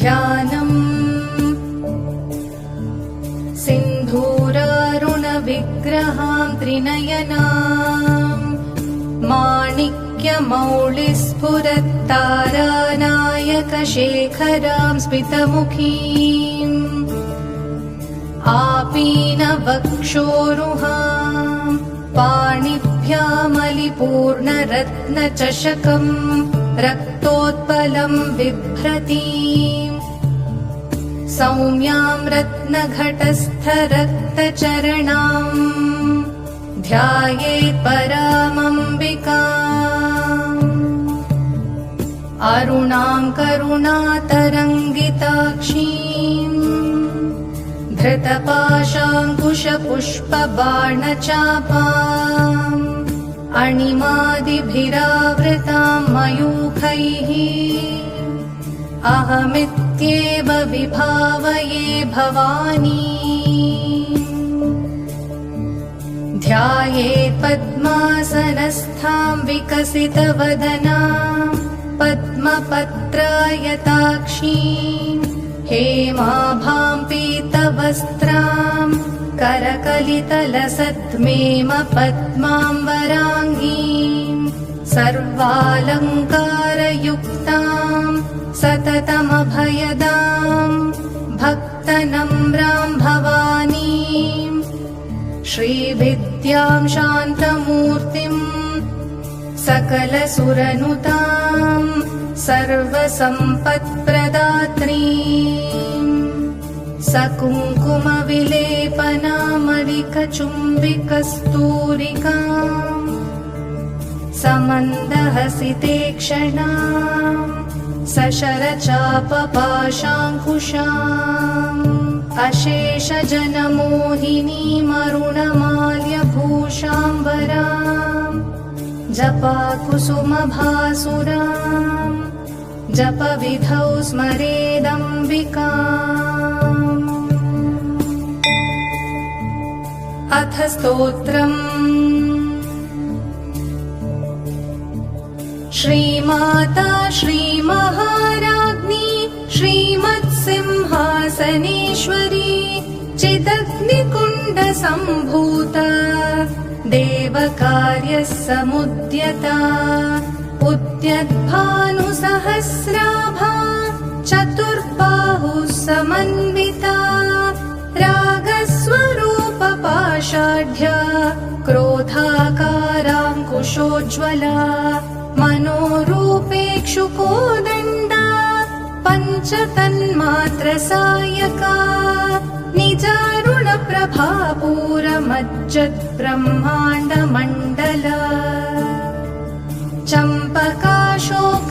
[SPEAKER 1] ध्यानम् सिन्धूरारुणविग्रहां त्रिनयनाम् माणिक्यमौलिस्फुरत्तारानायकशेखरां स्मितमुखीम् आपीनवक्षोरुहां पाणिभ्यामलिपूर्णरत्नचषकम् रक्तोत्पलं बिभ्रतीम् सौम्यां रत्नघटस्थरक्तचरणाम् ध्यायेत् परामम्बिकाम् अरुणां करुणातरङ्गिताक्षीम् धृतपाशाङ्कुशपुष्पबाणचापाम् अणिमादिभिरावृतां मयूखैः अहमित्येव विभावये भवानी ध्यायेत् पद्मासनस्थां विकसितवदनां पद्मपत्रायताक्षीं हेमाभां पीतवस्त्रां करकलितलसद्मेम पद्माम्बराङ्गीं सर्वालङ्कारयुक्तां सततमभयदां भक्तनम्रां भवानीं श्रीविद्यां शान्तमूर्तिं सकलसुरनुतां सर्वसम्पत्प्रदात्रीं सकुङ्कुमविलेपनामलिकचुम्बिकस्तूरिकां समन्दहसितेक्षणां सशरचापपाशाङ्कुशाम् अशेषजनमोहिनीमरुणमाल्यभूषाम्बराम् जपाकुसुमभासुराम् जपविधौ स्मरेदम्बिकाम्। अथ स्तोत्रम्। श्रीमाता श्रीमहाराज्ञी श्रीमत्सिंहासनेश्वरी चिदग्निकुण्डसम्भूता देवकार्यसमुद्यता उद्यद्भानुसहस्राभा चतुर्बाहुः समन्विता रागस्वरूपपाषाढ्या क्रोधाकाराङ्कुशोज्ज्वला मनोरूपेक्षुकोदण्डा पञ्चतन्मात्रसायका निजारुणप्रभापूरमज्जद्ब्रह्माण्डमण्डला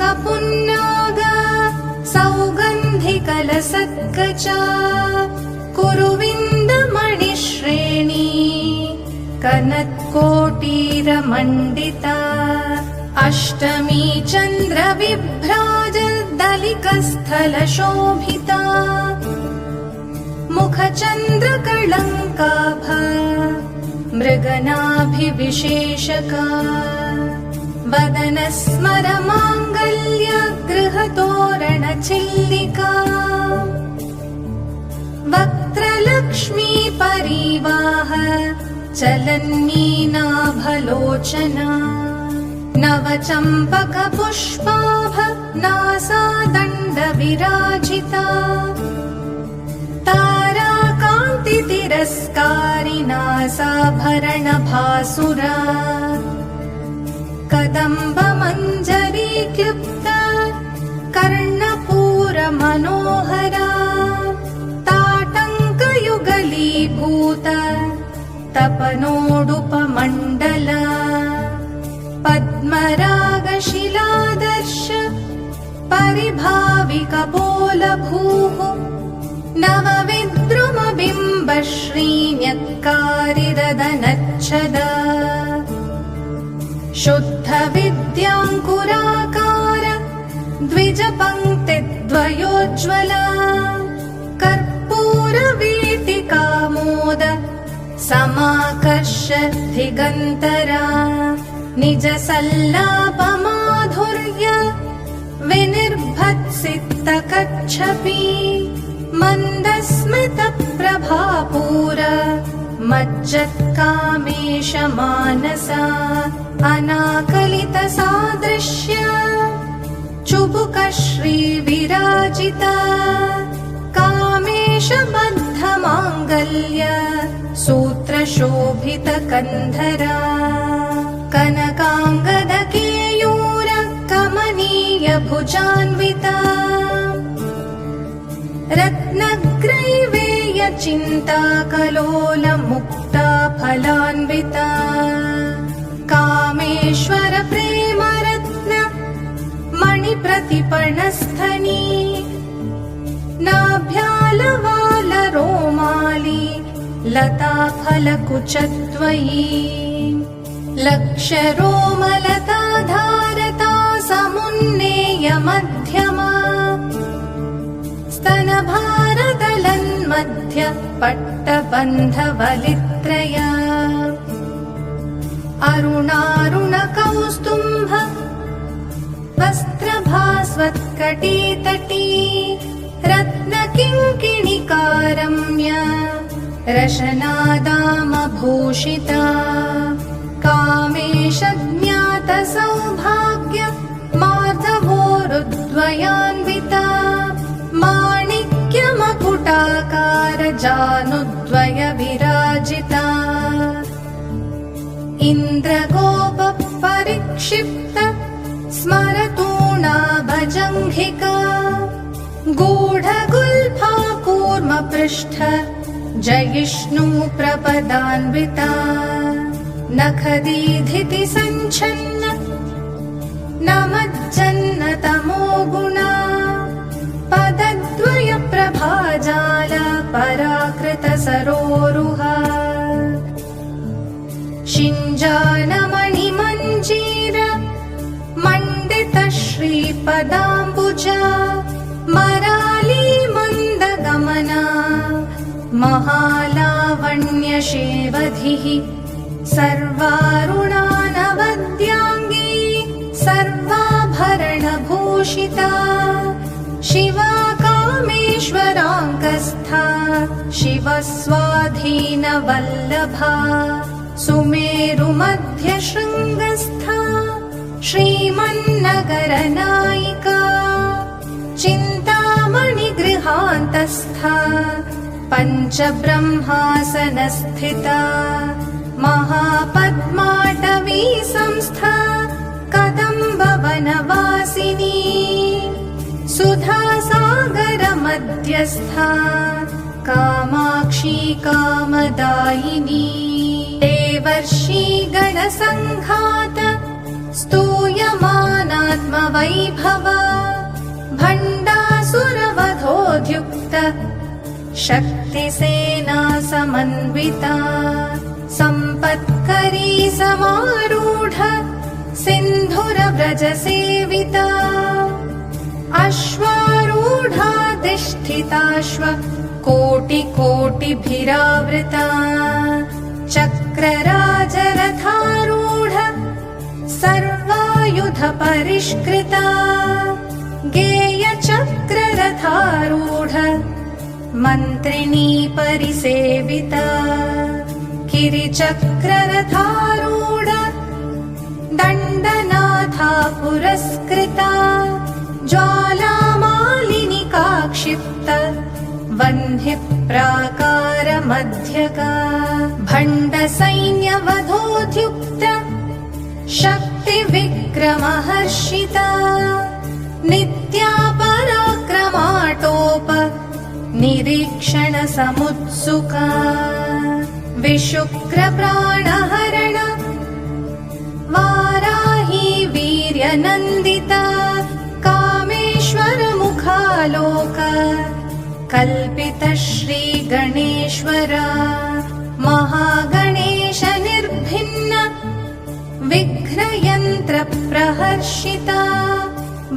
[SPEAKER 1] चम्पकाशोकपुन्नागा सौगन्धिकलसत्कचा कुरुविन्दमणिश्रेणी कनत्कोटीरमण्डिता अष्टमी चन्द्रविभ्राजदलिकस्थलशोभिता मुखचन्द्रकळङ्काभ मृगनाभिविशेषका वदनस्मरमाङ्गल्य गृहतोरणचिल्लिका वक्त्रलक्ष्मी परिवाह चलन्मीनाभलोचना नवचम्पकपुष्पाभ नासादण्डविराजिता ताराकान्तितिरस्कारिणासाभरणभासुरा कदम्बमञ्जरीक्लुप्ता कर्णपूरमनोहरा ताटङ्कयुगलीभूता तपनोडुपमण्डला पद्मरागशिलादर्श परिभाविकपोलभूः नवविद्रुमबिम्बश्रीन्यक्कारिरदनच्छदा शुद्धविद्याङ्कुराकार द्विजपङ्क्तिद्वयोज्ज्वला कर्पूरवीटिकामोद समाकर्ष दिगन्तरा निजसल्लापमाधुर्य विनिर्भत्स सिक्तकच्छपि मन्दस्मितप्रभापूर मज्जत्कामेश मानसा अनाकलितसादृश्य चुबुकश्रीविराजिता कामेशबद्धमाङ्गल्य सूत्रशोभितकन्धरा कनकाङ्गदकेयूर कमनीयभुजान्विता रत्नग्रैवेयचिन्ताकलोलमुक्ता फलान्विता कामेश्वर प्रेमरत्न मणिप्रतिपणस्थनी नाभ्यालवालरोमाली लताफलकुचद्वयी लक्षरोमलताधारता समुन्नेयमध्यमा स्तनभारदलन्मध्य पट्टबन्धवलित्रया अरुणारुणकौस्तुम्भ वस्त्रभास्वत्कटीतटी रत्नकिङ्किणिकारम्य रशनादामभूषिता कामेशज्ञातसौभाग्य माधवोरुद्वयान्विता माणिक्यमकुटाकारजानुद्वय विराजिता इन्द्रगोपपरिक्षिप्त स्मरतूणाभजङ्घिका गूढगुल्फा कूर्मपृष्ठ जयिष्णु प्रपदान्विता नखदीधिति सञ्छन्न नमज्जन्नतमो गुणा पदद्वय प्रभाजाल पराकृत सरोरुहा शिञ्जानमणिमञ्जीर मण्डित श्रीपदाम्बुजा मराली मन्दगमना महालावण्यशेवधिः सर्वारुणानवद्याङ्गी सर्वाभरणभूषिता शिवा कामेश्वराङ्कस्था शिवस्वाधीनवल्लभा सुमेरुमध्यशृङ्गस्था श्रीमन्नगरनायिका चिन्तामणिगृहान्तस्था पञ्चब्रह्मासनस्थिता महापद्माटवी संस्था कदम्बवनवासिनी सुधासागरमध्यस्था कामाक्षी कामदायिनी देवर्षि गणसङ्घात स्तूयमानात्मवैभवा भण्डासुरवधोद्युक्त शक्तिसेना समन्विता सम्पत्करी समारूढ सिन्धुरव्रजसेविता अश्वारूढाधिष्ठिताश्व कोटिकोटिभिरावृता चक्रराजरथारूढ सर्वायुधपरिष्कृता गेयचक्ररथारूढ मन्त्रिणी परिसेविता गिरिचक्ररथारूढ दण्डनाथा पुरस्कृता ज्वालामालिनिका क्षिप्त वह्निः प्राकारमध्यका भण्डसैन्यवधोद्युक्त शक्तिविक्रमहर्षिता नित्या पराक्रमाटोप निरीक्षणसमुत्सुका विशुक्रप्राणहरण वाराही वीर्यनन्दिता कामेश्वरमुखालोक कल्पित श्रीगणेश्वर महागणेश निर्भिन्न विघ्नयन्त्रप्रहर्षिता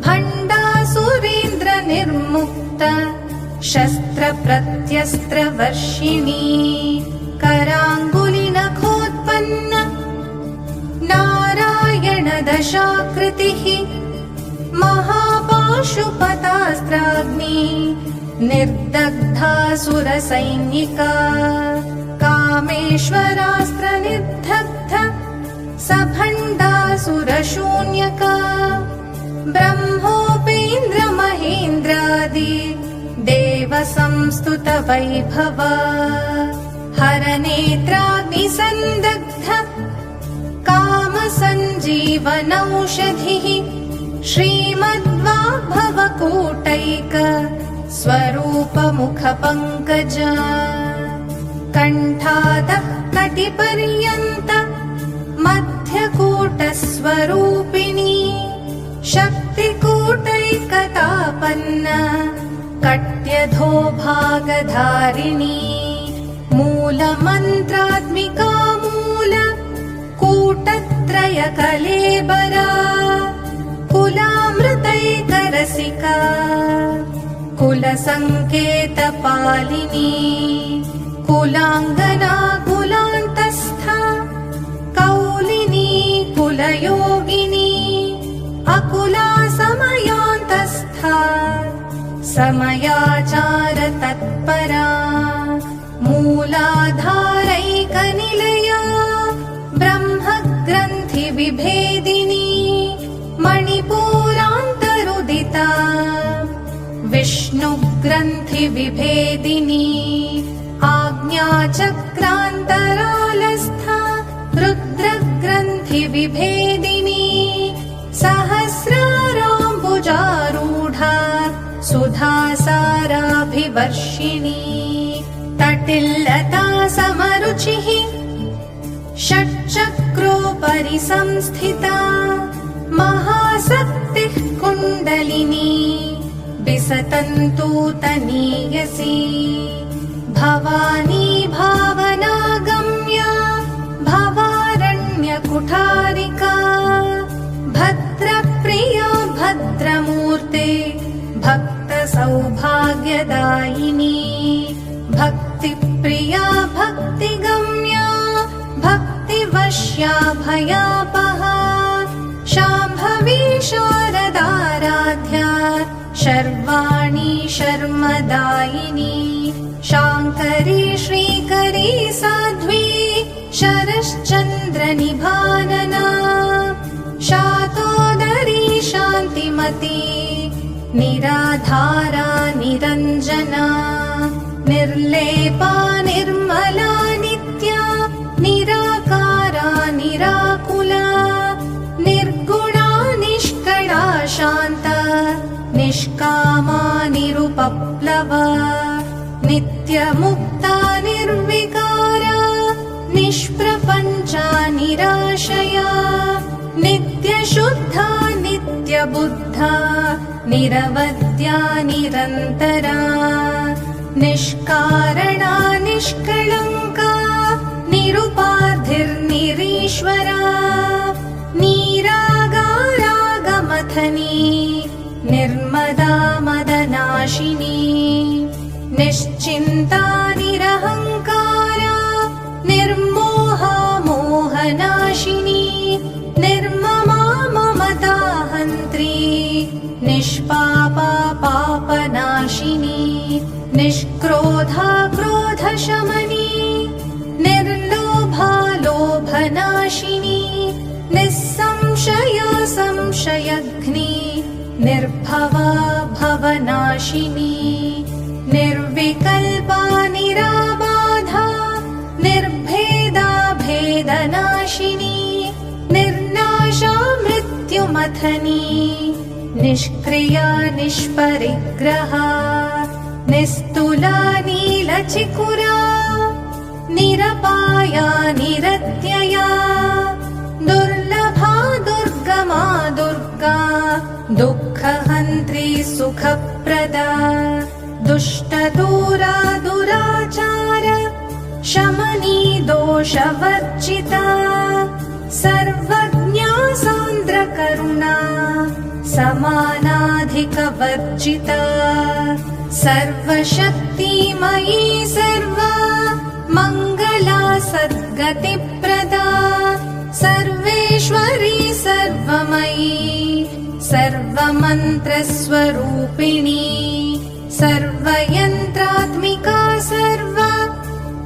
[SPEAKER 1] भण्डासुरेन्द्र निर्मुक्त शस्त्रप्रत्यस्त्रवर्षिणी कराङ्गुलिनखोत्पन्न नारायण दशाकृतिः महापाशुपतास्त्राग्नि निर्दग्धासुरसैनिका कामेश्वरास्त्रनिर्दग्ध सभण्डासुरशून्यका ब्रह्मोपेन्द्रमहेन्द्रादि देवसंस्तुतवैभव हरनेत्राग्निसन्दग्ध कामसञ्जीवनौषधिः श्रीमद्वाग्भवकूटैक स्वरूपमुखपङ्कज कण्ठादः कटिपर्यन्त मध्यकूटस्वरूपिणी शक्तिकूटैकतापन्न कट्यधो भागधारिणी मूलमन्त्रात्मिका मूल कूटत्रयकलेबरा कुलामृतैकरसिका कुलसङ्केतपालिनी कुलाङ्गना कुलान्तस्था कौलिनी कुलयोगिनी अकुला समयान्तस्था समयाचार तत्परा मूलाधारैकनिलया ब्रह्मग्रन्थिविभेदिनी मणिपूरान्तरुदिता विष्णुग्रन्थिविभेदिनी आज्ञाचक्रान्तरालस्था रुद्रग्रन्थिविभेदिनी सहस्राराम्बुजारूढा सुधासाराभिवर्षिणी तटिल्लता समरुचिः षट्चक्रोपरि संस्थिता महाशक्तिः कुण्डलिनी विसतन्तूतनीयसी भवानी भावनागम्या भवारण्यकुठारिका भद्रप्रिया भद्रमूर्ते भक्तसौभाग्यदायिनी भक्तिप्रिया भक्तिगम्या भक्तिवश्या भयापहा शाम्भवी शारदाराध्या शर्वाणी शर्मदायिनी शाङ्करी श्रीकरी साध्वी शरश्चन्द्रनिभानना शातोदरी शान्तिमती निराधारा निरञ्जना निर्लेपा निर्मला नित्या निराकारा निराकुला निर्गुणा निष्कला शान्ता निष्कामा निरुपप्लवा नित्यमुक्ता निर्विकारा निष्प्रपञ्चा निराशया नित्यशुद्धा नित्यबुद्धा निरवद्या निरन्तरा निष्कारणा निष्कळङ्का निरुपाधिर्निरीश्वरा निरागारागमथनी निर्मदा मदनाशिनी निश्चिन्ता निरहङ्कारा निर्मोहा मोहनाशिनी निर्ममा ममताहन्त्री निष्पापा पापनाशिनी निष्क्रोधा क्रोधशमनी निर्लोभा लोभनाशिनी निस्संशया संशयघ्नी निर्भवा भवनाशिनी निर्विकल्पा निराबाधा निर्भेदा भेदनाशिनी निर्नाशा मृत्युमथनी निष्क्रिया निष्परिग्रहा निस्तुला नीलचिकुरा निरपाया निरत्यया दुर्लभा दुर्गमा दुर्गा दुःखहन्त्री सुखप्रदा दुष्टदूरा दुराचार शमनी दोषवर्जिता सर्वज्ञा सान्द्रकरुणा समानाधिकवर्जिता सर्वशक्तिमयी सर्वा मङ्गला सद्गतिप्रदा सर्वेश सर्वेश्वरी सर्वमयी सर्वमन्त्रस्वरूपिणी सर्वयन्त्रात्मिका सर्व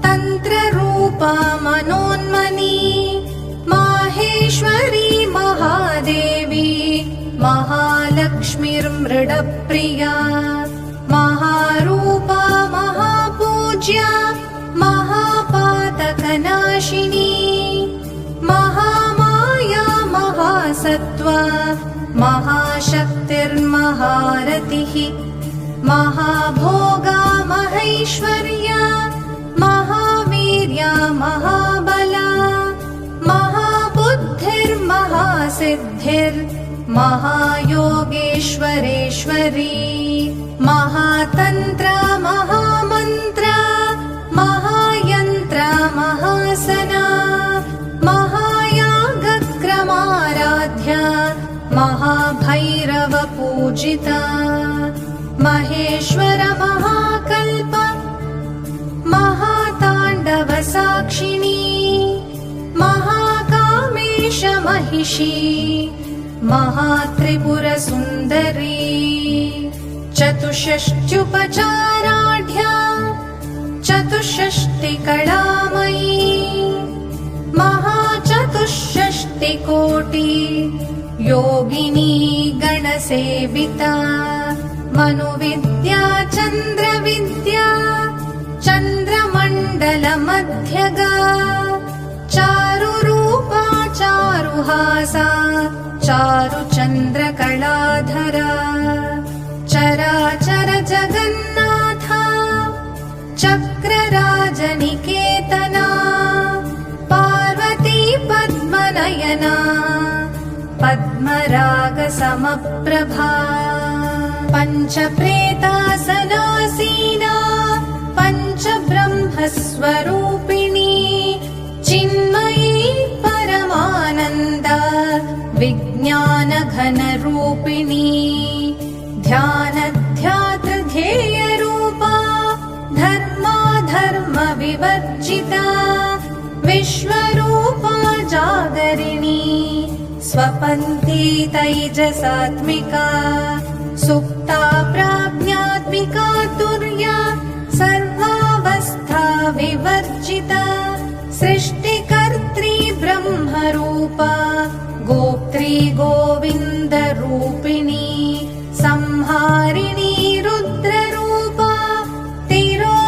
[SPEAKER 1] तन्त्ररूपा मनोन्मनी माहेश्वरी महादेवी महालक्ष्मीर्मृडप्रिया महारूपा महापूज्या महापातकनाशिनी महामाया महासत्त्वा महाशक्तिर्महारतिः महाभोगा महैश्वर्या महावीर्या महाबला महाबुद्धिर्महासिद्धिर्महायोगेश्वरेश्वरी महातन्त्र महामन्त्र महायन्त्र महासना महायागक्रमाराध्या महाभैरवपूजिता महेश्वर महाकल्प महाताण्डवसाक्षिणी महाकामेश महिषी महात्रिपुरसुन्दरी चतुष्षष्ट्युपचाराढ्या चतुष्षष्टिकलामयी महाचतुष्षष्टिकोटि योगिनी गणसेविता मनुविद्या चन्द्रविद्या चन्द्रमण्डलमध्यगा चारुरूपा चारुहासा चारुचन्द्रकलाधरा चराचर जगन्नाथा चक्रराजनिकेतना पार्वती पद्मनयना पद्मरागसमप्रभा पञ्चप्रेतासनासीना पञ्चब्रह्मस्वरूपिणी चिन्मयी परमानन्दा विज्ञानघनरूपिणी ध्यानध्यातृध्येयरूपा धर्माधर्मविवर्जिता विश्वरूपा जागरिणी स्वपन्थी तैजसात्मिका सुप्ता प्राज्ञात्मिका तुर्या सर्वावस्था विवर्जिता सृष्टिकर्त्री ब्रह्मरूपा गोप्त्री गोविन्दरूपिणी संहारिणी रुद्ररूपा तिरोधानकरीश्वरी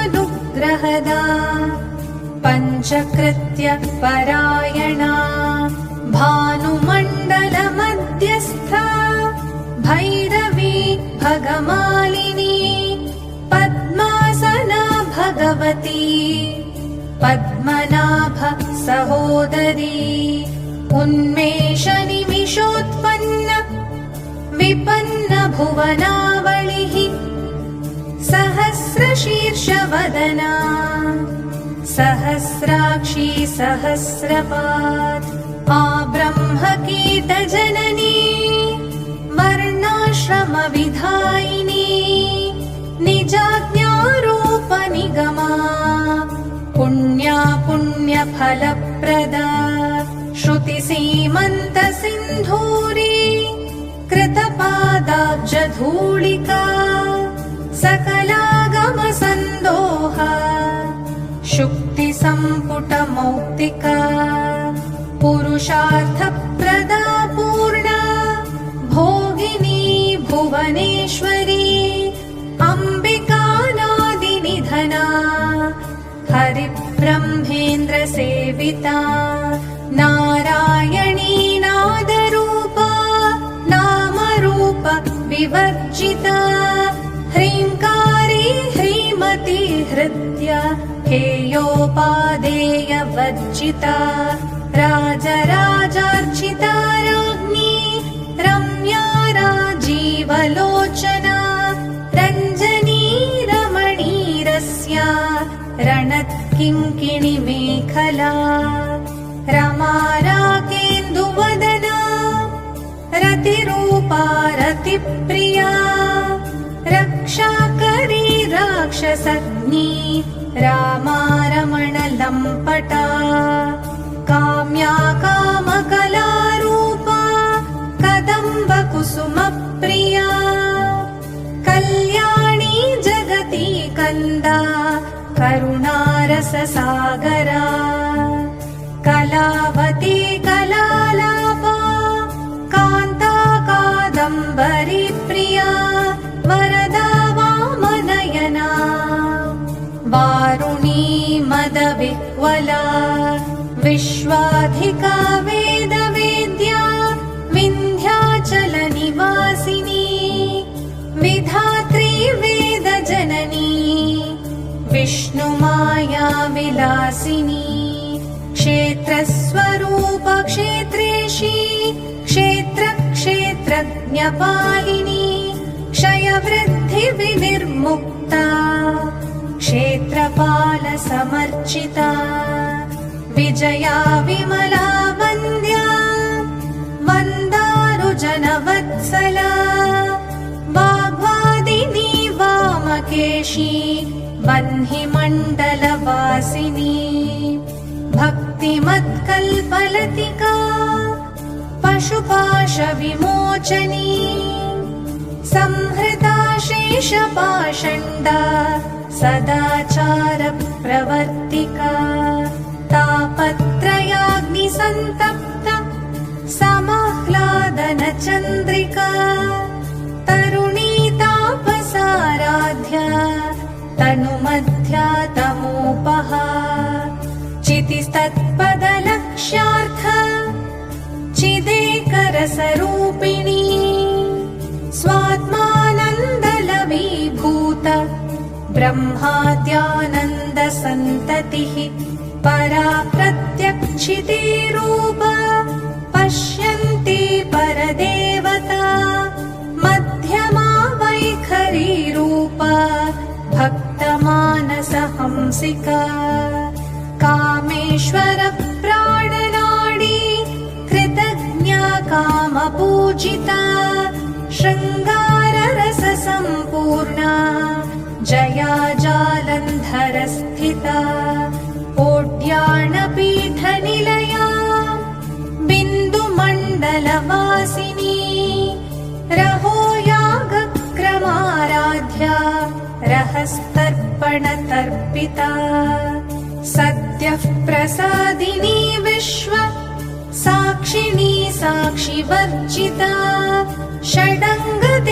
[SPEAKER 1] सदाशिवानुग्रहदा पञ्चकृत्य परायणा भानुमण्डलमध्यस्था भैरवी भगमालिनी पद्मासना भगवती पद्मनाभ सहोदरी उन्मेषनिमिषोत्पन्न विपन्न भुवनावलिः सहस्रशीर्षवदना सहस्राक्षी सहस्रपात् आब्रह्मकीटजननी वर्णाश्रमविधायिनी निजाज्ञारूपनिगमा पुण्या पुण्यफलप्रदा श्रुतिसीमन्तसिन्धूरी कृतपादाब्जधूलिका सकलागमसन्दोहा शुक्तिसम्पुटमौक्तिका पुरुषार्थप्रदा पूर्णा भोगिनी भुवनेश्वरी अम्बिकानादिनिधना हरिब्रह्मेन्द्रसेविता नारायणी नादरूपा नामरूप विवर्जिता ह्रीङ्कारी ह्रीमती हृद्या हेयोपादेयवर्जिता राजराजार्चिता राज्ञी रम्या राजीवलोचना रञ्जनी रमणीरस्या रणत्किङ्किणी मेखला रमा राकेन्दुवदना रतिरूपा रतिप्रिया रक्षाकरी राक्षसग्नी रामारमणलम्पटा काम्या कामकलारूपा कदम्बकुसुमप्रिया कल्याणी जगती कन्दा करुणारससागरा कलावती कलालापा कान्ता कादम्बरी प्रिया वरदा वामनयना वारुणी मदविह्वला विश्वाधिका वेदवेद्या विन्ध्याचलनिवासिनी विधात्री वेदजननी विष्णुमाया विलासिनी क्षेत्रस्वरूप क्षेत्रेशी क्षेत्रक्षेत्रज्ञपालिनी क्षयवृद्धिविनिर्मुक्ता क्षेत्रपालसमर्चिता विजया विमला वन्द्या वन्दारुजनवत्सला वाग्वादिनी वामकेशी वह्निमण्डलवासिनी भक्तिमत्कल्पलतिका पशुपाशविमोचनी संहृता शेषपाषण्डा सदाचारप्रवर्तिका तापत्रयाग्निसन्तप्ता समाह्लादनचन्द्रिका तरुणी तापसाराध्या तनुमध्या तमोपहा चितिस्तत्पदलक्ष्यार्थ चिदेकरसरूपिणी स्वात्मानन्दलवीभूत ब्रह्माद्यानन्दसन्ततिः परा प्रत्यक्षिते रूप पश्यन्ति परदेवता मध्यमा वैखरी रूप भक्तमानसहंसिका कामेश्वर प्राणनाडी कृतज्ञा कामपूजिता शृङ्गाररससम्पूर्णा जया जालन्धरस्थिता ओड्याणपीठनिलया बिन्दुमण्डलवासिनी रहो यागक्रमाराध्या रहस्तर्पणतर्पिता सद्यः प्रसादिनी विश्व साक्षिणी साक्षिवर्जिता षडङ्गदेवतायुक्ता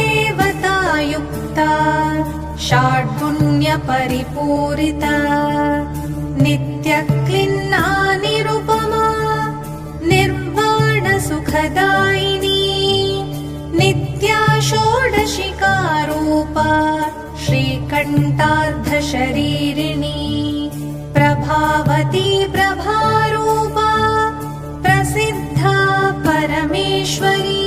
[SPEAKER 1] षाड्गुण्यपरिपूरिता नित्यक्लिन्ना निरुपमा निर्वाणसुखदायिनी नित्या षोडशिकारूपा श्रीकण्ठार्धशरीरिणी प्रभावती प्रभारूपा प्रसिद्धा परमेश्वरी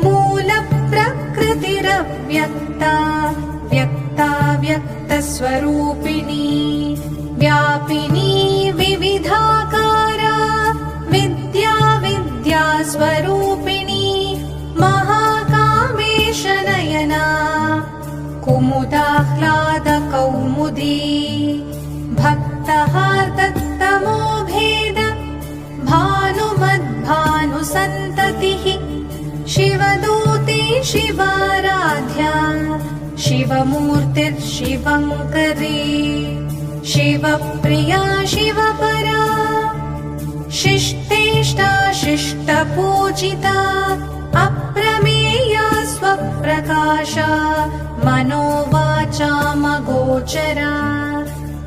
[SPEAKER 1] मूलप्रकृतिरव्यक्ता व्यक्ताव्यक्तस्वरूपिणी व्यापिनी विविधाकारा विद्या विद्यास्वरूपिणी महाकामेशनयना कुमुदाह्लादकौमुदी भक्तहार्दत्तमोभेद भानुमद्भानुसन्ततिः शिवदूती शिवाराध्या शिवमूर्तिर्शिवङ्करी शिवप्रिया शिवपरा शिष्टेष्टा शिष्टपूजिता अप्रमेया स्वप्रकाशा मनोवाचामगोचरा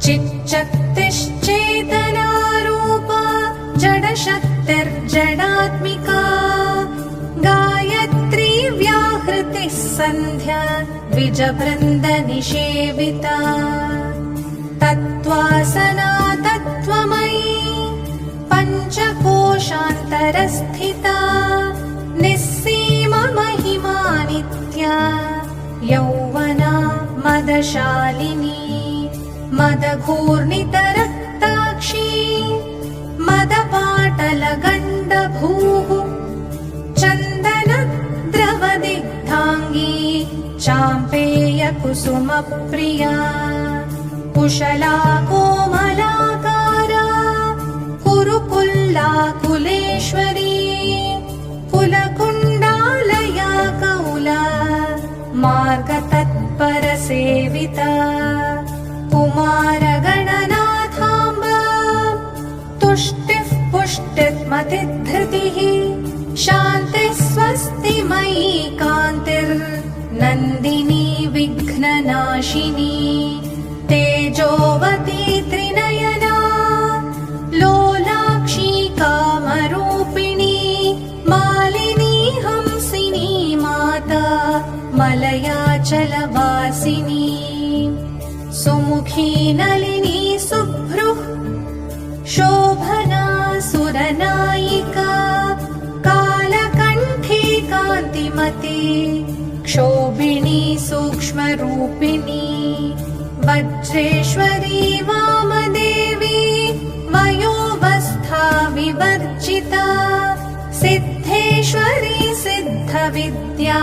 [SPEAKER 1] चिच्चक्तिश्चेतनारूपा जडशक्तिर्जडात्मिका गायत्री व्याहृतिः सन्ध्या द्विजवृन्दनिषेविता तत्त्वासना तत्त्वमयी पञ्चकोशान्तरस्थिता निस्सीममहिमा नित्या यौवना मदशालिनी मदघूर्णितरक्ताक्षी मदपाटलगण्डभूः चन्दनद्रवदिग्धाङ्गी चाम्पेयकुसुमप्रिया कुशला कोमलाकारा कुरुकुल्ला कुलेश्वरी कुलकुण्डालया कौला मार्गतत्परसेविता कुमारगणनाथाम्ब तुष्टिः पुष्टिर्मतिधृतिः शान्तिः स्वस्तिमयी कान्तिर्नन्दिनी विघ्ननाशिनी तेजोवती त्रिनयना लोलाक्षी कामरूपिणी मालिनी हंसिनी माता मलयाचलवासिनी सुमुखी नलिनी सुभ्रुः शोभना सुरनायिका कालकण्ठी कान्तिमती क्षोभिणी सूक्ष्मरूपिणी वज्रेश्वरी वामदेवी वयोवस्था विवर्जिता सिद्धेश्वरी सिद्धविद्या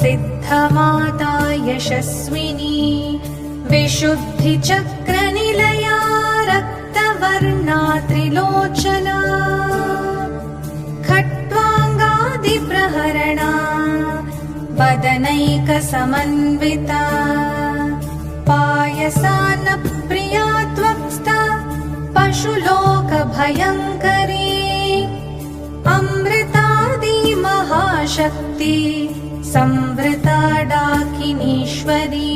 [SPEAKER 1] सिद्धमाता यशस्विनी विशुद्धिचक्रनिलया रक्तवर्णा त्रिलोचना खट्वाङ्गादिप्रहरणा वदनैकसमन्विता पायसान्नप्रिया त्वक्स्ता पशुलोकभयङ्करी अमृतादि महाशक्ति संवृता डाकिनीश्वरी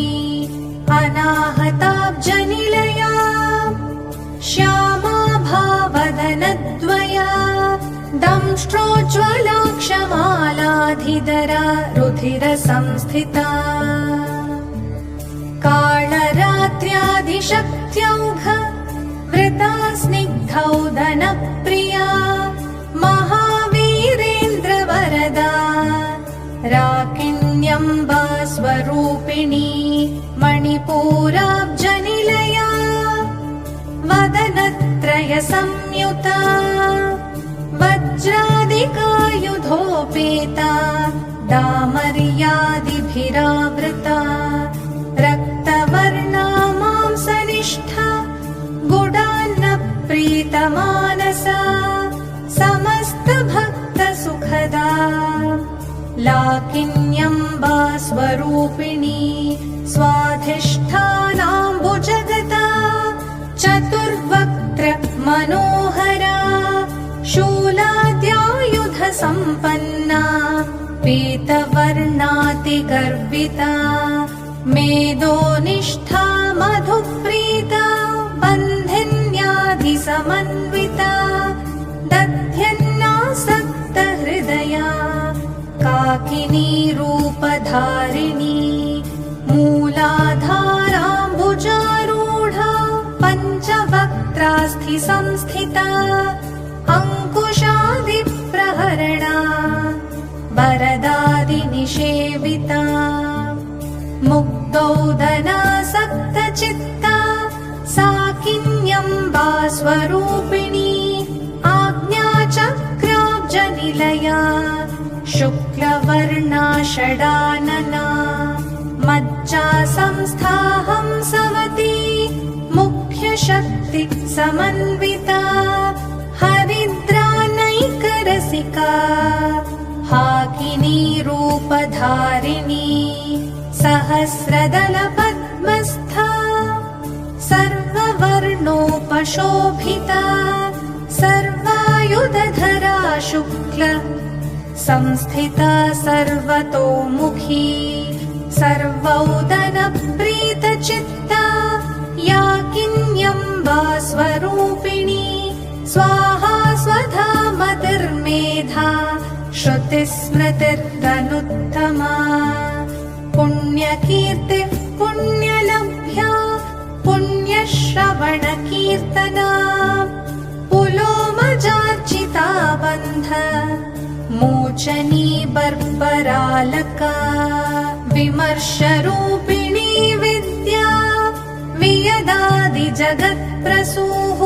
[SPEAKER 1] अनाहताब्जनिलया श्यामा भावदनद्वया दंष्ट्रोज्ज्वलाक्षमालाधिधरा रुधिरसंस्थिता कालरात्र्यादिशक्त्यौघ वृता स्निग्धौदनप्रिया महावीरेन्द्रवरदा राकिण्यम्बा स्वरूपिणी मणिपूराब्जनिलया वदनत्रयसंयुता वज्रादिकायुधोपेता दामर्यादिभिरावृता रक्तवर्णा मांसनिष्ठा गुडान्नप्रीतमानसा समस्तभक्तसुखदा लाकिन्यम्बा स्वरूपिणी स्वाधिष्ठानाम्बुजगता चतुर्वक्त्र मनोहरा शूलाद्यायुधसम्पन्ना पीतवर्णातिगर्विता मेदोनिष्ठा मधुप्रीता बन्धिन्याधिसमन्विता दध्यन्नासक्तहृदया काकिनी रूपधारिणी मूलाधाराम्बुजारूढा पञ्चवक्त्रास्थि संस्थिता अङ्कुशादिप्रहरणा वरदादिनिषेविता मुग्धौदनासक्तचित्ता साकिन्यम्बा स्वरूपिणी आज्ञाचक्राब्जनिलया शुक्लवर्णा षडानना मज्जा संस्था हंसवती मुख्यशक्ति समन्विता हरिद्रानैकरसिका हाकिनी रूपधारिणी सहस्रदलपद्मस्था सर्ववर्णोपशोभिता सर्वायुधधरा शुक्ल संस्थिता सर्वतोमुखी सर्वौदनप्रीतचित्ता याकिन्यम्बा स्वरूपिणी स्वाहा स्वधा मतिर्मेधा श्रुतिस्मृतिर्दनुत्तमा पुण्यकीर्तिः पुण्यलभ्या पुण्यश्रवणकीर्तना पुलोमजार्चिता बन्ध मोचनी बर्बरालका विमर्शरूपिणी विद्या वियदादिजगत्प्रसूः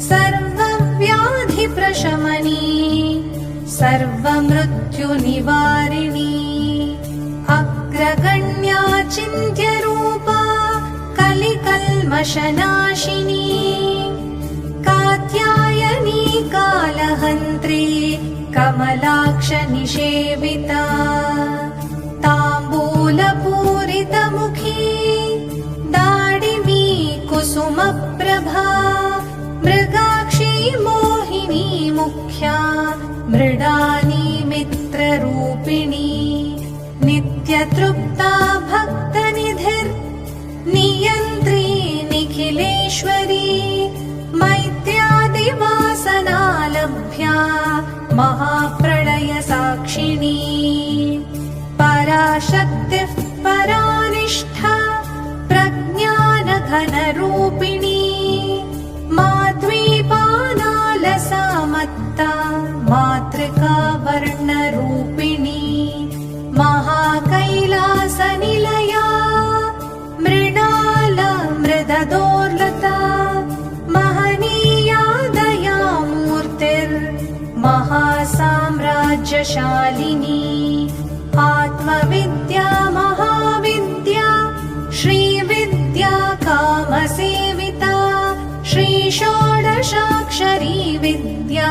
[SPEAKER 1] सर्वव्याधिप्रशमनी सर्वमृत्युनिवारिणी अग्रगण्या चिन्त्यरूपा कलिकल्प कल्मषनाशिनी कात्यायनी कालहन्त्री कमलाक्ष निषेविता ताम्बूलपूरितमुखी दाडिमी कुसुमप्रभा मृगाक्षी मोहिनी मुख्या मृडानी मित्ररूपिणी नित्यतृप्ता भक्तनिधिर् नियन्त्री निखिलेश्वरी मैत्र्यादिवासनालभ्या महाप्रलय साक्षिणी पराशक्तिः परानिष्ठा प्रज्ञानघनरूपिणी माध्वीपानालसामत्ता मातृका वर्णरूपिणी महाकैलासनिलया मृणाला मृददोर्लता महनीया दयामूर्तिर् महासाम्राज्यशालिनी आत्मविद्या महाविद्या श्रीविद्या कामसेविता श्रीषोडशाक्षरी विद्या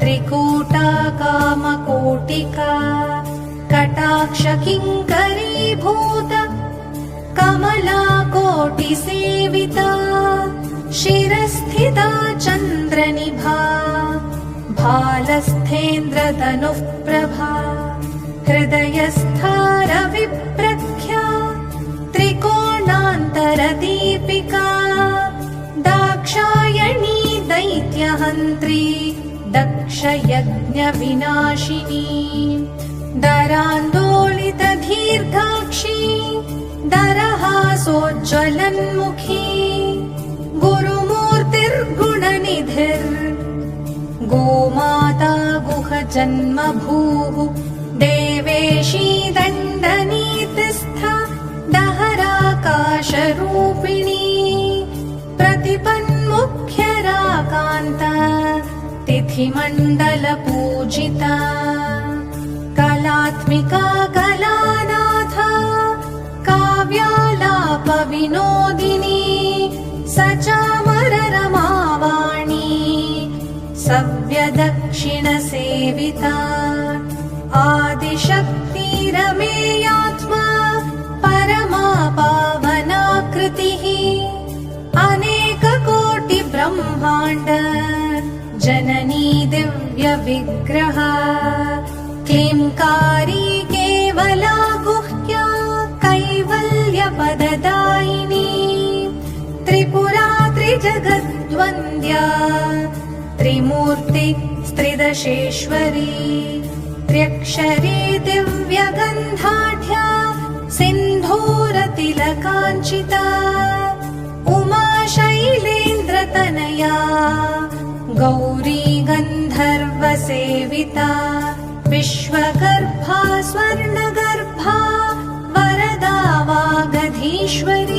[SPEAKER 1] त्रिकूटा कामकोटिका कटाक्ष किङ्करीभूत कमलाकोटिसेविता शिरस्थिता चन्द्रनिभा भालस्थेन्द्रतनुः प्रभा हृदयस्था रविप्रख्या त्रिकोणान्तरदीपिका दाक्षायणी दैत्यहन्त्री दक्षयज्ञविनाशिनी दरान्दोलितदीर्घाक्षी दरहासोज्ज्वलन्मुखी गुरुमूर्तिर्गुणनिधिर् गोमाता गुहजन्मभूः देवेशी दण्डनीतिस्था दहराकाशरूपिणी प्रतिपन्मुख्यराकान्ता तिथिमण्डलपूजिता कलात्मिका कलानाथा काव्यालापविनोदिनी सचामररमावाणी सव्यदक्षिणसेविता आदिशक्तिरमेयात्मा परमा पावनाकृतिः अनेककोटिब्रह्माण्ड जननी दिव्यविग्रहा क्लींकारी केवला गुह्या कैवल्यपददायिनी त्रिपुरा त्रिजगद्वन्द्या त्रिमूर्ति स्त्रिदशेश्वरी त्र्यक्षरी दिव्यगन्धाढ्या सिन्धूरतिलकाञ्चिता उमा शैलेन्द्रतनया गौरी गन्धर्वसेविता विश्वगर्भा स्वर्णगर्भा वरदा वागधीश्वरी